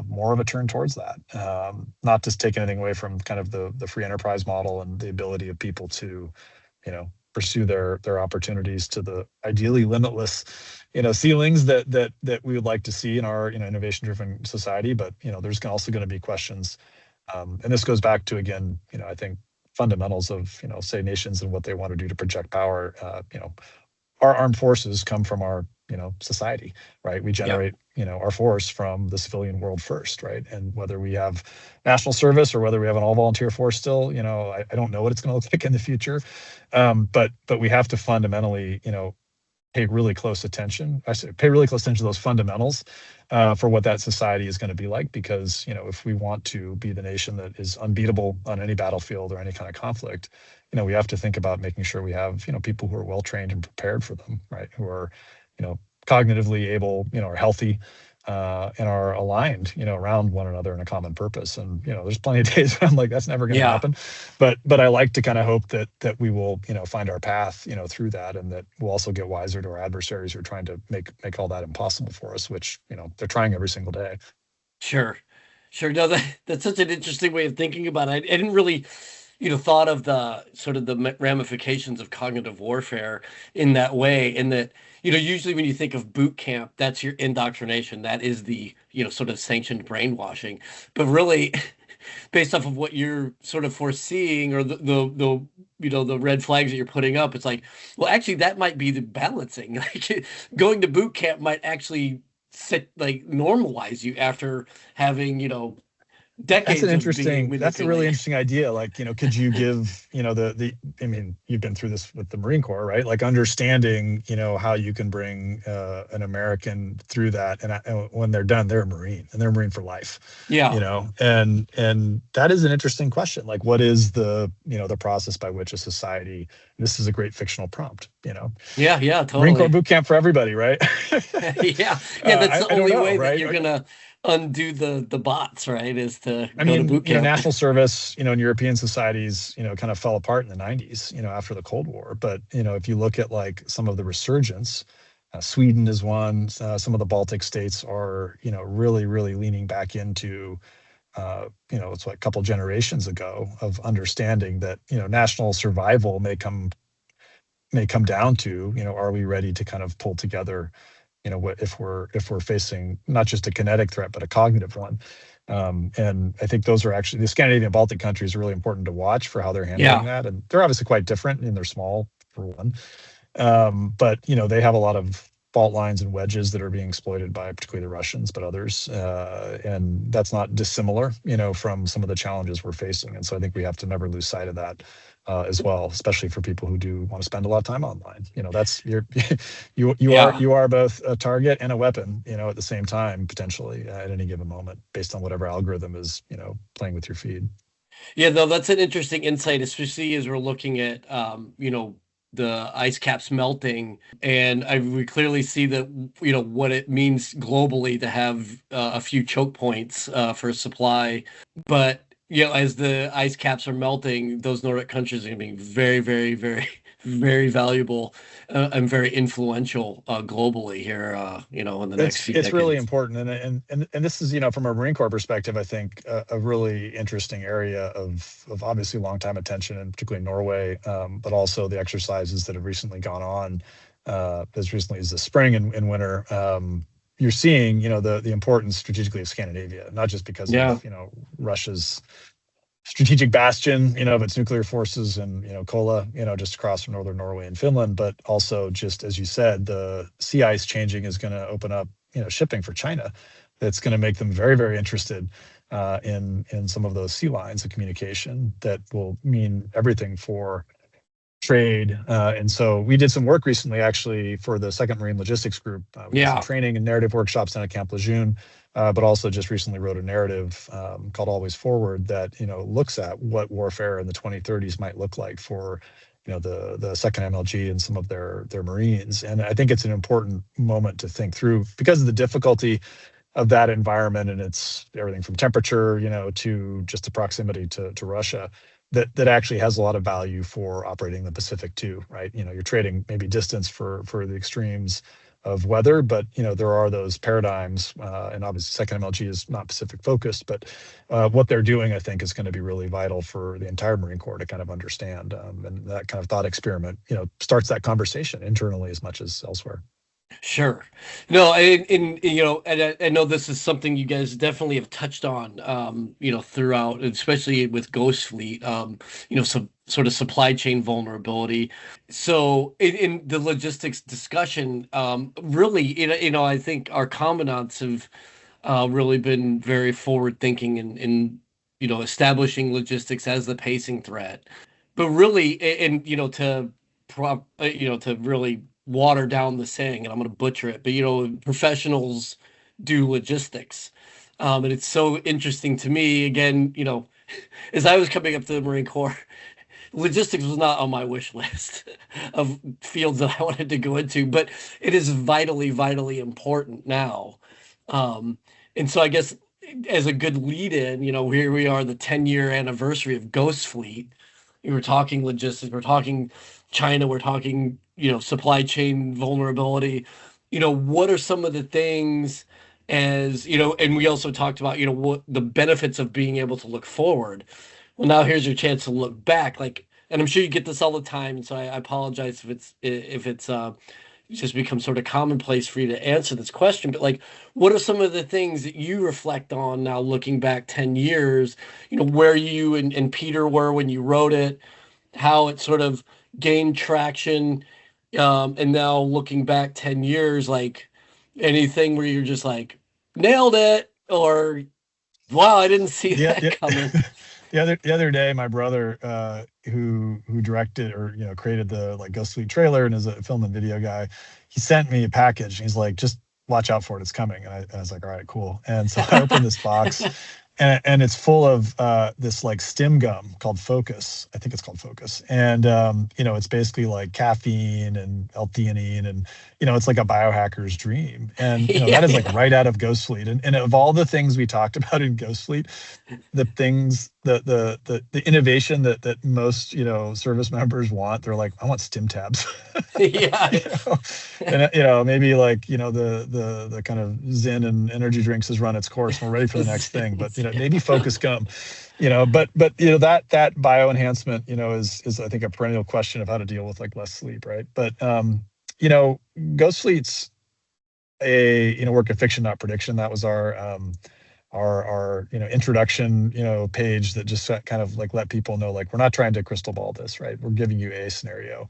more of a turn towards that. Not to take anything away from kind of the free enterprise model and the ability of people to, pursue their opportunities to the ideally limitless, ceilings that we would like to see in our innovation driven society. But there's also going to be questions, and this goes back to, again, I think fundamentals of say nations and what they want to do to project power. Our armed forces come from our society, right? We Yeah. generate our force from the civilian world first, right? And whether we have national service or whether we have an all volunteer force still, I don't know what it's going to look like in the future. But we have to fundamentally pay really close attention. I say pay really close attention to those fundamentals, for what that society is going to be like. Because if we want to be the nation that is unbeatable on any battlefield or any kind of conflict, we have to think about making sure we have people who are well trained and prepared for them, right? Who are cognitively able, are healthy, and are aligned, around one another in a common purpose. And there's plenty of days when I'm like, that's never going to Yeah. happen. But I like to kind of hope that we will, find our path, through that, and that we'll also get wiser to our adversaries who are trying to make all that impossible for us, which they're trying every single day. Sure. Sure. No, that's such an interesting way of thinking about it. I didn't really thought of the sort of the ramifications of cognitive warfare in that way, in that, usually when you think of boot camp, that's your indoctrination. That is the, sort of sanctioned brainwashing. But really, based off of what you're sort of foreseeing, or the red flags that you're putting up, it's like, well, actually, that might be the balancing. Like going to boot camp might actually normalize you after having, decades of being That's a really manipulated. interesting idea. Like, could you give, I mean, you've been through this with the Marine Corps, right? Like understanding, how you can bring an American through that. And when they're done, they're a Marine and they're a Marine for life, Yeah. and that is an interesting question. Like, what is the process by which a society, this is a great fictional prompt, Yeah, yeah, Marine Corps totally. boot camp for everybody, right? Yeah. Yeah, that's the I don't only know, way that right? you're gonna undo the bots, right? Is to I go to mean, boot camp. national service, in European societies, kind of fell apart in the 90s, after the Cold War. But, if you look at like some of the resurgence, Sweden is one, some of the Baltic states are, really, really leaning back into, it's like a couple generations ago of understanding that, national survival may come down to, are we ready to kind of pull together, what if we're facing not just a kinetic threat but a cognitive one. And I think those are actually, the Scandinavian Baltic countries are really important to watch for how they're handling Yeah. that, and they're obviously quite different, and they're small for one. But they have a lot of fault lines and wedges that are being exploited by particularly the Russians, but others, and that's not dissimilar, from some of the challenges we're facing. And so I think we have to never lose sight of that, as well, especially for people who do want to spend a lot of time online. That's your you are Yeah. you are both a target and a weapon, at the same time, potentially, at any given moment, based on whatever algorithm is, playing with your feed. Yeah, though that's an interesting insight, especially as we're looking at the ice caps melting, and we clearly see that what it means globally to have a few choke points for supply. But as the ice caps are melting, those Nordic countries are going to be very, very, very, very valuable and very influential globally here. In the next It's few it's really decades. important, and this is, from a Marine Corps perspective, I think a really interesting area of obviously long time attention, and particularly Norway, but also the exercises that have recently gone on, as recently as the spring and winter. You're seeing, the importance strategically of Scandinavia, not just because Yeah. of, Russia's strategic bastion, of its nuclear forces, and, Kola, just across from northern Norway and Finland, but also, just as you said, the sea ice changing is going to open up, shipping for China. That's going to make them very, very interested, in some of those sea lines of communication that will mean everything for trade. And so we did some work recently, actually, for the Second Marine Logistics Group. We did some Yeah. training and narrative workshops down at Camp Lejeune, but also just recently wrote a narrative, called Always Forward, that looks at what warfare in the 2030s might look like for the second MLG and some of their Marines. And I think it's an important moment to think through because of the difficulty of that environment, and it's everything from temperature, to just the proximity to Russia, that actually has a lot of value for operating the Pacific too, right? You're trading maybe distance for the extremes of weather, but there are those paradigms, and obviously second MLG is not Pacific focused, but what they're doing, I think, is going to be really vital for the entire Marine Corps to kind of understand, and that kind of thought experiment, starts that conversation internally as much as elsewhere. Sure. No, and I know this is something you guys definitely have touched on, throughout, especially with Ghost Fleet, some sort of supply chain vulnerability. So in the logistics discussion, really, I think our commandants have really been very forward thinking in establishing logistics as the pacing threat. But really, and to really water down the saying, and I'm going to butcher it, but professionals do logistics. And it's so interesting to me, again, as I was coming up to the Marine Corps, logistics was not on my wish list of fields that I wanted to go into, but it is vitally, vitally important now. Um, and so I guess as a good lead in, here we are, the 10-year anniversary of Ghost Fleet. We were talking logistics, we're talking China, we're talking, supply chain vulnerability. What are some of the things, as and we also talked about, what the benefits of being able to look forward. Well, now here's your chance to look back, like, and I'm sure you get this all the time, and so I apologize if it's just become sort of commonplace for you to answer this question. But like, what are some of the things that you reflect on now, looking back 10 years? Where you and Peter were when you wrote it, how it sort of gained traction, and now looking back 10 years, like anything where you're just like nailed it, or wow, I didn't see Yeah, that yeah. coming. The other day, my brother, who directed or created the like Ghost Fleet trailer and is a film and video guy, he sent me a package. And he's like, just watch out for it, it's coming. And I was like, all right, cool. And so I opened this box, and it's full of this like stim gum called Focus. I think it's called Focus, and it's basically like caffeine and L-theanine, and it's like a biohacker's dream. And Yeah, that is like yeah. right out of Ghost Fleet. And of all the things we talked about in Ghost Fleet, the things the innovation that most service members want, they're like, I want stim tabs. you Yeah. know and maybe like the kind of zen and energy drinks has run its course and we're ready for the next thing, but Yeah. maybe focus gum. But that bio enhancement is I think a perennial question of how to deal with like less sleep, right? But you know Ghost Fleet's a work of fiction, not prediction. That was our introduction page that just kind of like let people know, like, we're not trying to crystal ball this, right? We're giving you a scenario.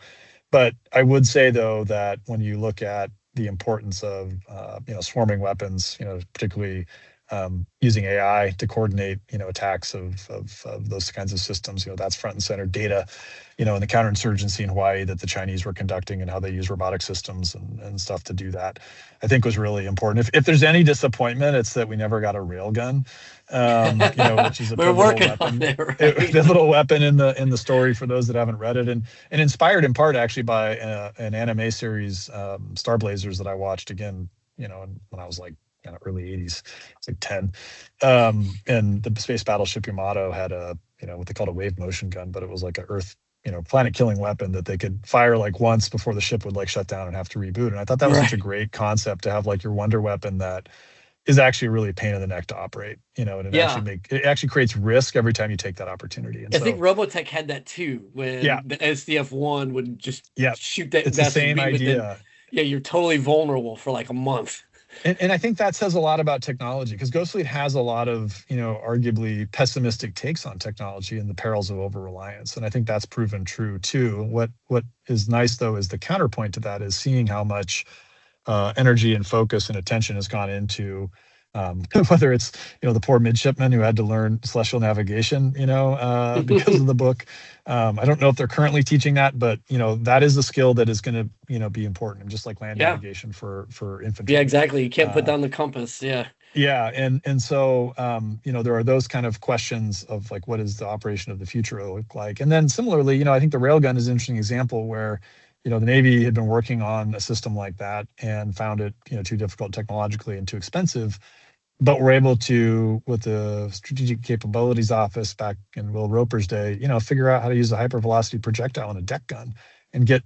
But I would say, though, that when you look at the importance of swarming weapons, particularly using AI to coordinate attacks of those kinds of systems, that's front and center data, in the counterinsurgency in Hawaii that the Chinese were conducting and how they use robotic systems and stuff to do that, I think was really important. If there's any disappointment, it's that we never got a railgun, which is a We're pivotal working on weapon. it, right? Pivotal weapon in the story for those that haven't read it, and inspired in part actually by an anime series, Star Blazers, that I watched again, when I was like early 80s. It's like 10. And the space battleship Yamato had a what they called a wave motion gun, but it was like a Earth planet killing weapon that they could fire like once before the ship would like shut down and have to reboot. And I thought that was such a Right. great concept to have, like, your wonder weapon that is actually really a pain in the neck to operate, and Yeah. it actually creates risk every time you take that opportunity. And I think so, Robotech had that too, yeah, when the SDF-1 would just yeah, shoot that it's the massive same beam, and then, idea. yeah, you're totally vulnerable for like a month. And I think that says a lot about technology, because Ghost Fleet has a lot of, arguably pessimistic takes on technology and the perils of over reliance. And I think that's proven true too. What is nice, though, is the counterpoint to that is seeing how much energy and focus and attention has gone into whether it's the poor midshipman who had to learn celestial navigation because of the book. I don't know if they're currently teaching that, but that is a skill that is going to be important, just like land Yeah. navigation for Yeah, infantry. exactly. You can't put uh, down the compass. Yeah. yeah, and so there are those kind of questions of like, what is the operation of the future look like? And then similarly, I think the railgun is an interesting example where the Navy had been working on a system like that and found it too difficult technologically and too expensive, but we're able to, with the Strategic Capabilities Office back in Will Roper's day, figure out how to use a hypervelocity projectile in a deck gun and get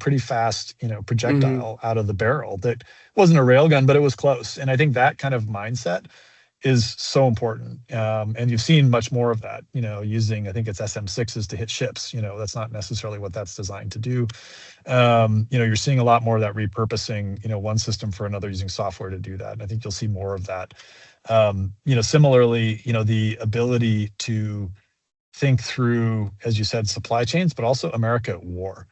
pretty fast Hmm. projectile out of the barrel that wasn't a rail gun, but it was close. And I think that kind of mindset is so important. And you've seen much more of that, using, I think it's SM6s to hit ships. That's not necessarily what that's designed to do. You're seeing a lot more of that repurposing, one system for another using software to do that. And I think you'll see more of that. Similarly, the ability to think through, as you said, supply chains, but also America at war.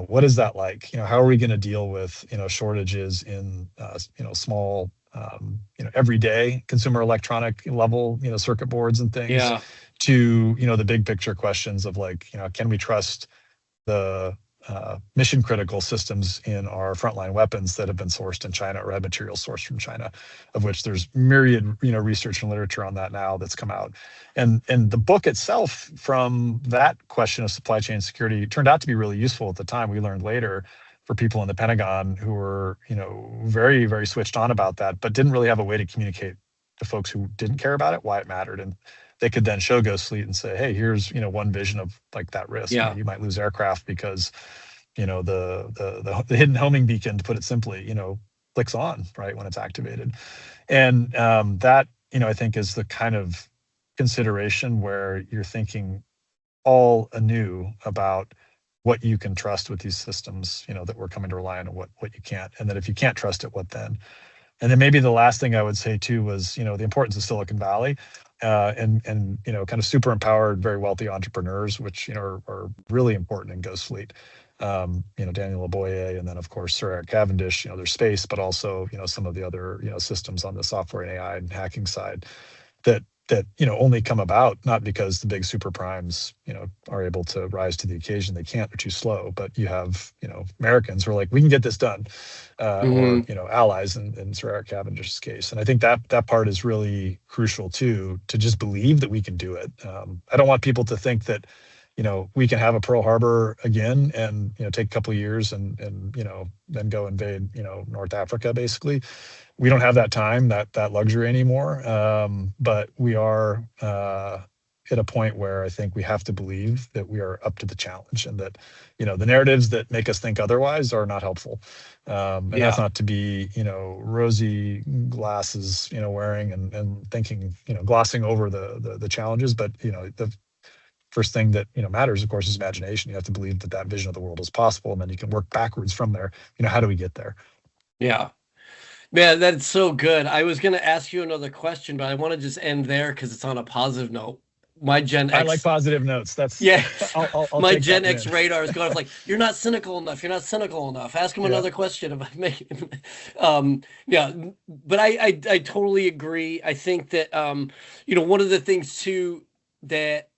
What is that like? How are we going to deal with, shortages in, small, everyday consumer electronic level, circuit boards and things, Yeah. to, the big picture questions of like, can we trust the mission critical systems in our frontline weapons that have been sourced in China or have materials sourced from China, of which there's myriad research and literature on that now that's come out. And the book itself, from that question of supply chain security, turned out to be really useful at the time. We learned later, for people in the Pentagon who were very, very switched on about that, but didn't really have a way to communicate to folks who didn't care about it why it mattered. And they could then show Ghost Fleet and say, hey, here's one vision of like that risk. Yeah. You might lose aircraft because the hidden homing beacon, to put it simply, clicks on right when it's activated. And that I think is the kind of consideration where you're thinking all anew about what you can trust with these systems, that we're coming to rely on, and what you can't. And that if you can't trust it, what then? And then maybe the last thing I would say too was, the importance of Silicon Valley, and kind of super empowered, very wealthy entrepreneurs, which are really important in Ghost Fleet. Daniel Leboye, and then of course Sir Eric Cavendish. There's space, but also some of the other systems on the software and AI and hacking side that only come about not because the big super primes are able to rise to the occasion. They can't, they're too slow. But you have Americans who are like, we can get this done, or Mm-hmm. allies in Sir Eric Cavendish's case. And I think that part is really crucial too, to just believe that we can do it. I don't want people to think that we can have a Pearl Harbor again and take a couple of years and then go invade North Africa basically. We don't have that time, that luxury anymore. But we are at a point where I think we have to believe that we are up to the challenge, and that the narratives that make us think otherwise are not helpful. And that's Yeah. not to be rosy glasses wearing and thinking glossing over the challenges, but the first thing that matters, of course, is imagination. You have to believe that vision of the world is possible, and then you can work backwards from there. How do we get there? Yeah. Man, that's so good. I was going to ask you another question, but I want to just end there because it's on a positive note. My Gen I like X, positive notes. That's yeah, I'll my take that Gen win. X radar is going off like, you're not cynical enough. You're not cynical enough. Ask him Yeah. another question about making, yeah, but I totally agree. I think that, one of the things too that,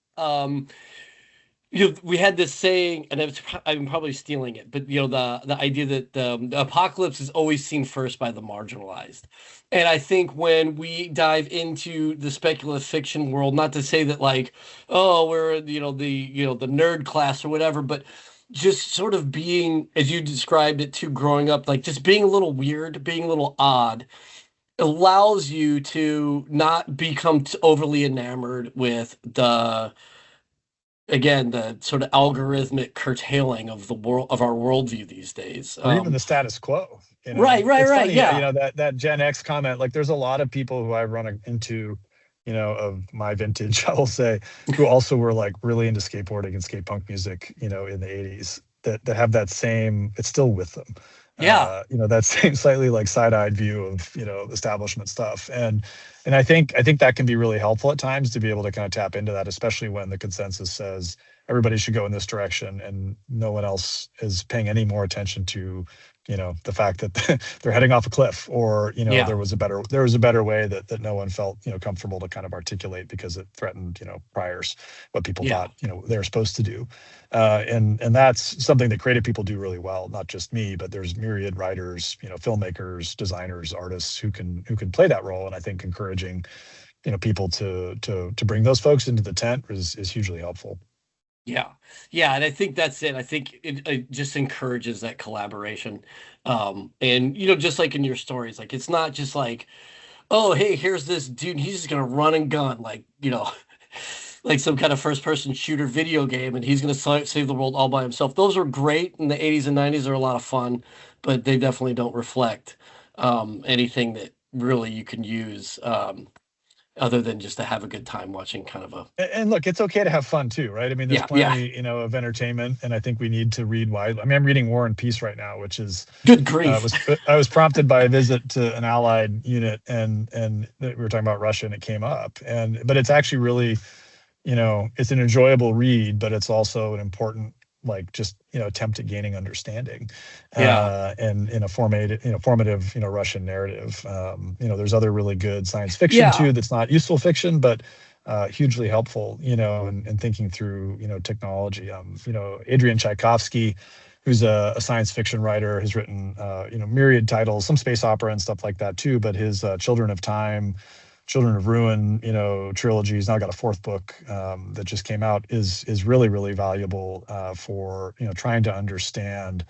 we had this saying, and I'm probably stealing it, but the idea that the apocalypse is always seen first by the marginalized. And I think when we dive into the speculative fiction world, not to say that like, oh, we're the nerd class or whatever, but just sort of being, as you described it too, growing up, like just being a little weird, being a little odd, allows you to not become overly enamored with the, again, the sort of algorithmic curtailing of the world, of our worldview these days. Or even the status quo. Right, right, It's right. funny, Yeah, that Gen X comment. Like, there's a lot of people who I run into, of my vintage, I will say, who also were like really into skateboarding and skate punk music, in the '80s. That have that same. It's still with them. yeah, That same slightly like side-eyed view of establishment stuff. And I think that can be really helpful at times to be able to kind of tap into that, especially when the consensus says everybody should go in this direction and no one else is paying any more attention to the fact that they're heading off a cliff, or yeah, there was a better way that no one felt comfortable to kind of articulate because it threatened priors, what people yeah, thought they were supposed to do. And that's something that creative people do really well, not just me, but there's myriad writers, filmmakers, designers, artists who can play that role. And I think encouraging people to bring those folks into the tent is hugely helpful. yeah, yeah. And I think that's it. I think it just encourages that collaboration. And just like in your stories, like it's not just like, oh, hey, here's this dude, he's just gonna run and gun, like, like some kind of first person shooter video game, and he's gonna save the world all by himself. Those were great in the 80s and 90s, are a lot of fun, but they definitely don't reflect anything that really you can use, other than just to have a good time watching kind of a, And look, it's okay to have fun too, right? I mean, there's yeah, yeah. plenty, of entertainment, and I think we need to read widely. I mean, I'm reading War and Peace right now, which is Good was grief. I was prompted by a visit to an allied unit, and we were talking about Russia, and it came up, but it's actually really, it's an enjoyable read, but it's also an important, like, just attempt at gaining understanding, Yeah. and in a formative Russian narrative. There's other really good science fiction Yeah. too that's not useful fiction, but hugely helpful, in thinking through technology. Adrian Tchaikovsky, who's a science fiction writer, has written myriad titles, some space opera and stuff like that too. But his Children of Time, Children of Ruin, trilogy. He's now got a fourth book that just came out. Is really really valuable for trying to understand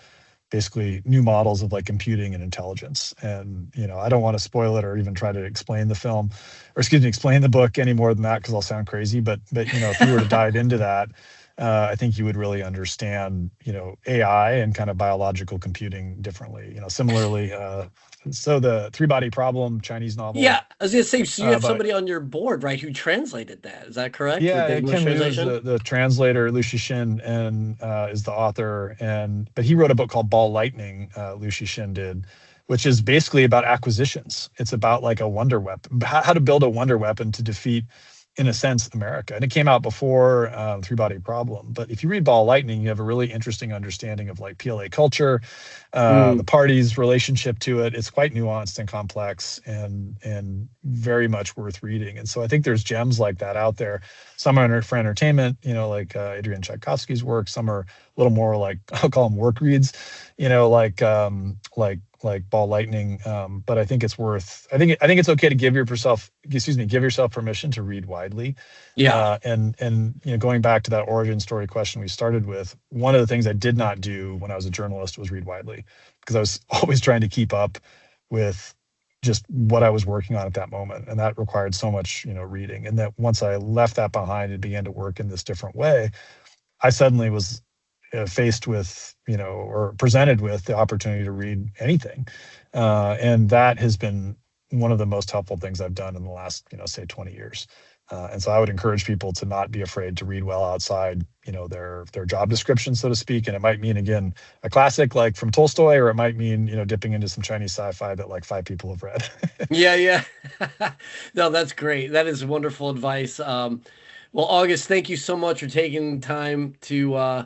basically new models of like computing and intelligence. And I don't want to spoil it or even try to explain the film, or excuse me, explain the book any more than that, because I'll sound crazy. But if you were to dive into that, I think you would really understand, AI and kind of biological computing differently. Similarly, so the Three Body Problem Chinese novel, Yeah, I was gonna say, so you have but somebody on your board, right, who translated that? Is that correct? The yeah, English Ken Liu is translation? the translator. Lu Shixin and is the author, but he wrote a book called Ball Lightning. Lu Shixin did, which is basically about acquisitions. It's about like a wonder weapon, how to build a wonder weapon to defeat, in a sense, America. And it came out before Three Body Problem. But if you read Ball Lightning, you have a really interesting understanding of like PLA culture, the Mm, party's relationship to it. It's quite nuanced and complex, and very much worth reading. And so I think there's gems like that out there. Some are for entertainment, like Adrian Tchaikovsky's work. Some are a little more like, I'll call them work reads, like Ball Lightning. But I think it's worth. I think it's okay to give yourself permission to read widely. yeah. And going back to that origin story question we started with, one of the things I did not do when I was a journalist was read widely, because I was always trying to keep up with just what I was working on at that moment, and that required so much reading. And that once I left that behind and began to work in this different way, I suddenly was faced with or presented with the opportunity to read anything, and that has been one of the most helpful things I've done in the last say 20 years. And so I would encourage people to not be afraid to read well outside their job description, so to speak. And it might mean, again, a classic like from Tolstoy, or it might mean dipping into some Chinese sci-fi that like five people have read. Yeah, yeah. No, that's great. That is wonderful advice. Well, August, thank you so much for taking time to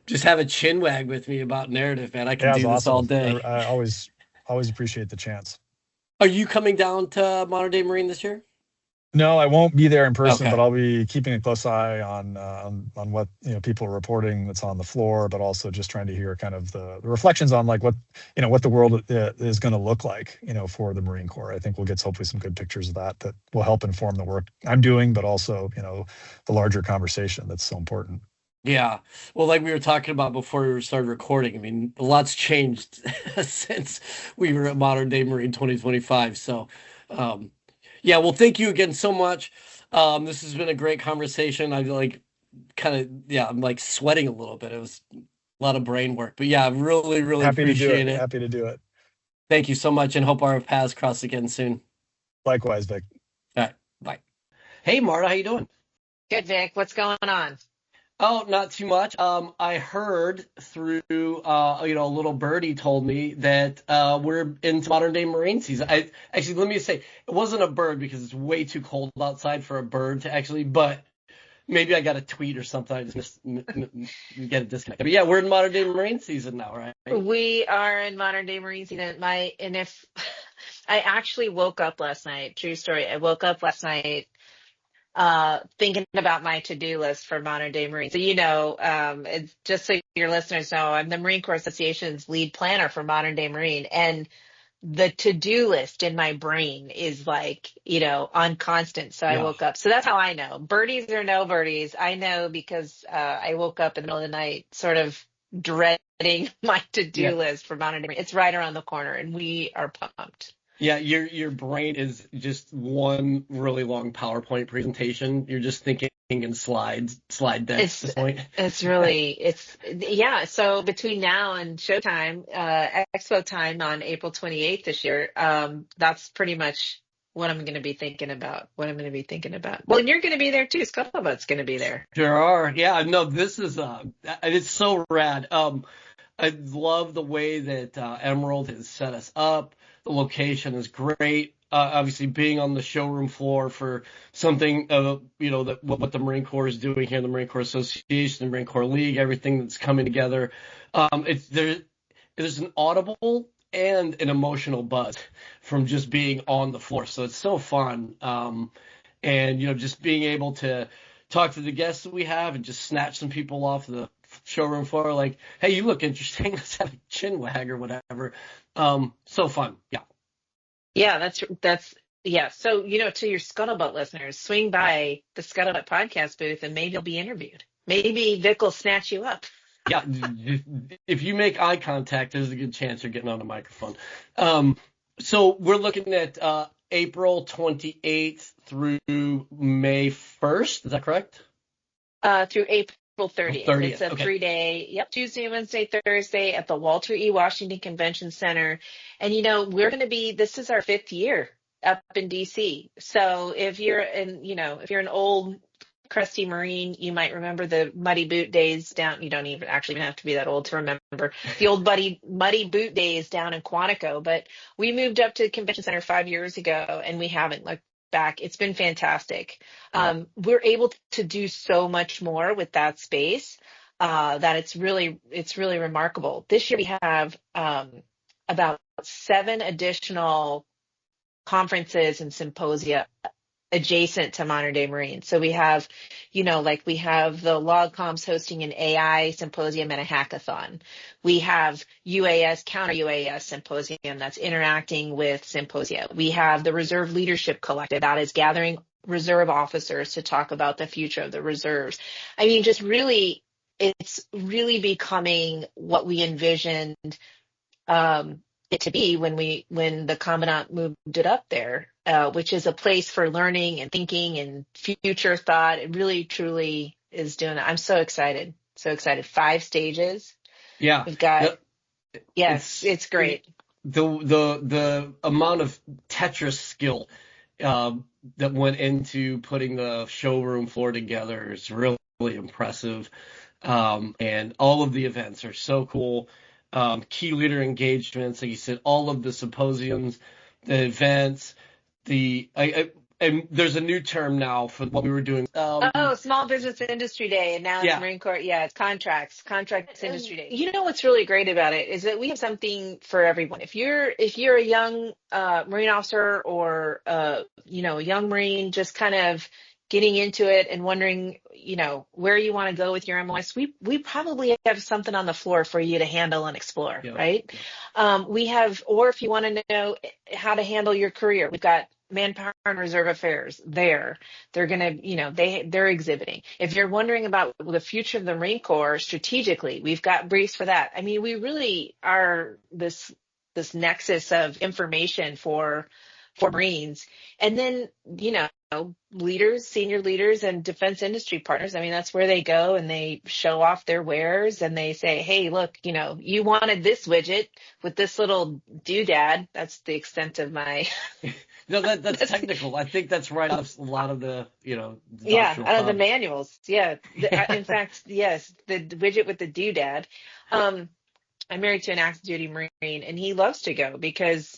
just have a chin wag with me about narrative, man. I could Yeah, it's do this all awesome. I, day. I always appreciate the chance. Are you coming down to Modern Day Marine this year? No, I won't be there in person, but Okay. I'll be keeping a close eye on what people are reporting that's on the floor, but also just trying to hear kind of the reflections on like what the world is going to look like for the Marine Corps. I think we'll get hopefully some good pictures of that will help inform the work I'm doing, but also the larger conversation that's so important. Yeah. Well, like we were talking about before we started recording, I mean, a lot's changed since we were at Modern Day Marine 2025. So, um, yeah, well, thank you again so much. This has been a great conversation. I like kind of, yeah, I'm like sweating a little bit. It was a lot of brain work, but yeah, I really, really Happy to do it. appreciate it. Happy to do it. Thank you so much and hope our paths cross again soon. Likewise, Vic. All right. Bye. Hey, Marta, how you doing? Good, Vic. What's going on? Oh, not too much. I heard through, a little birdie told me that we're into modern day marine season. I actually, let me say, it wasn't a bird because it's way too cold outside for a bird to actually, but maybe I got a tweet or something. I just get it disconnected. But yeah, we're in modern day marine season now, right? We are in modern day marine season. And if I actually woke up last night, true story. I woke up last night thinking about my to-do list for modern day marine. So, it's just so your listeners know, I'm the Marine Corps Association's lead planner for modern day marine. And the to-do list in my brain is like, on constant. So I Yeah. woke up. So that's how I know. Birdies or no birdies, I know because I woke up in the middle of the night sort of dreading my Yeah. to-do list for modern day. It's right around the corner and we are pumped. Yeah, your brain is just one really long PowerPoint presentation. You're just thinking in slide decks at It's this point. yeah. So between now and Showtime, Expo time on April 28th this year, that's pretty much what I'm going to be thinking about. Well, and you're going to be there too. Scuttlebutt's going to be there. There are. Yeah, no, this is it's so rad. I love the way that Emerald has set us up. The location is great. Obviously, being on the showroom floor for something, that what the Marine Corps is doing here, the Marine Corps Association, the Marine Corps League, everything that's coming together. There's an audible and an emotional buzz from just being on the floor. So it's so fun. And just being able to talk to the guests that we have and just snatch some people off the showroom floor, like, hey, you look interesting. Let's have a chin wag or whatever. So fun. Yeah. Yeah, that's yeah. So, to your Scuttlebutt listeners, swing by the Scuttlebutt podcast booth and maybe you'll be interviewed. Maybe Vic will snatch you up. Yeah. If you make eye contact, there's a good chance you're getting on a microphone. So we're looking at April 28th through May 1st. Is that correct? Through 30th. 30th. It's a Okay. 3-day, yep, Tuesday, Wednesday, Thursday at the Walter E. Washington Convention Center. And, this is our 5th year up in DC. So if you're if you're an old crusty Marine, you might remember the muddy boot days down. You don't even have to be that old to remember the old muddy boot days down in Quantico. But we moved up to the convention center 5 years ago, and we haven't looked back. It's been fantastic. We're able to do so much more with that space that it's really remarkable. This year we have about 7 additional conferences and symposia adjacent to Modern Day Marine. So we have, we have the LogComs hosting an AI symposium and a hackathon. We have UAS, counter UAS symposium that's interacting with symposia. We have the Reserve Leadership Collective that is gathering reserve officers to talk about the future of the reserves. I mean, it's really becoming what we envisioned it to be when the commandant moved it up there, which is a place for learning and thinking and future thought. It really truly is doing it. I'm so excited. 5 stages. Yeah. We've got it's great. The amount of Tetris skill that went into putting the showroom floor together is really impressive. And all of the events are so cool. Key leader engagements, like you said, all of the symposiums, the events, and there's a new term now for what we were doing. Small Business Industry Day, and now it's Marine Corps. Yeah, it's contracts industry day. You know what's really great about it is that we have something for everyone. If you're a young Marine officer or a young Marine just kind of getting into it and wondering, where you want to go with your MOS, we probably have something on the floor for you to handle and explore, right? We have, or if you want to know how to handle your career, we've got Manpower and Reserve Affairs there. They're going to, they're exhibiting. If you're wondering about the future of the Marine Corps strategically, we've got briefs for that. I mean, we really are this nexus of information for Marines. And then, leaders, senior leaders, and defense industry partners. I mean, that's where they go and they show off their wares and they say, hey, look, you wanted this widget with this little doodad. That's the extent of my. No, that's technical. I think that's right out of a lot of the, out of the manuals. Yeah. In fact, yes, the widget with the doodad. I'm married to an active duty Marine, and he loves to go because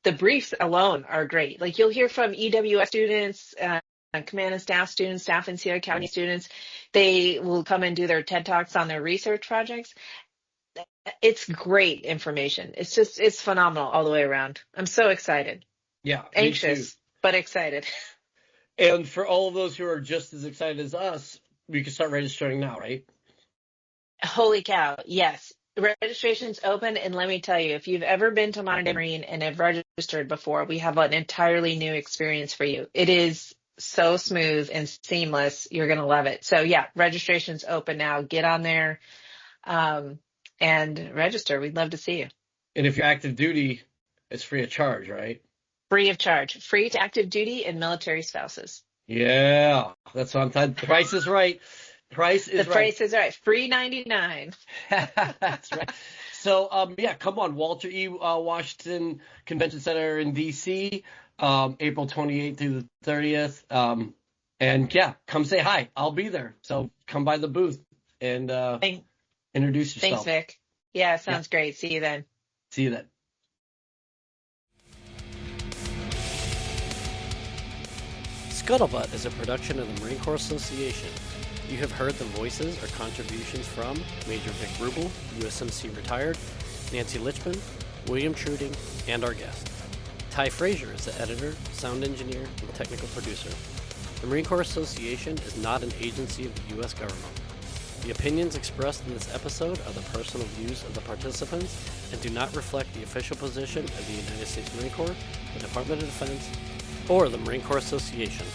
the briefs alone are great. Like you'll hear from EWS students, command and staff students, staff and Sierra County students. They will come and do their TED Talks on their research projects. It's great information. It's phenomenal all the way around. I'm so excited. Yeah. Anxious, but excited. And for all of those who are just as excited as us, we can start registering now, right? Holy cow. Yes. Registration's open, and let me tell you, if you've ever been to Modern Day Marine and have registered before, we have an entirely new experience for you. It is so smooth and seamless. You're going to love it. So yeah, registration's open now. Get on there and register. We'd love to see you. And if you're active duty, it's free of charge, right? Free of charge. Free to active duty and military spouses. Yeah, that's what I'm telling. The price is right. Price is right. Free 99. That's right. So, come on. Walter E. Washington Convention Center in D.C., April 28th through the 30th. And, come say hi. I'll be there. So come by the booth and introduce yourself. Thanks, Vic. Yeah, sounds great. See you then. See you then. Scuttlebutt is a production of the Marine Corps Association. You have heard the voices or contributions from Major Vic Rubel, USMC retired, Nancy Litchman, William Truding, and our guest. Ty Frazier is the editor, sound engineer, and technical producer. The Marine Corps Association is not an agency of the U.S. government. The opinions expressed in this episode are the personal views of the participants and do not reflect the official position of the United States Marine Corps, the Department of Defense, or the Marine Corps Association.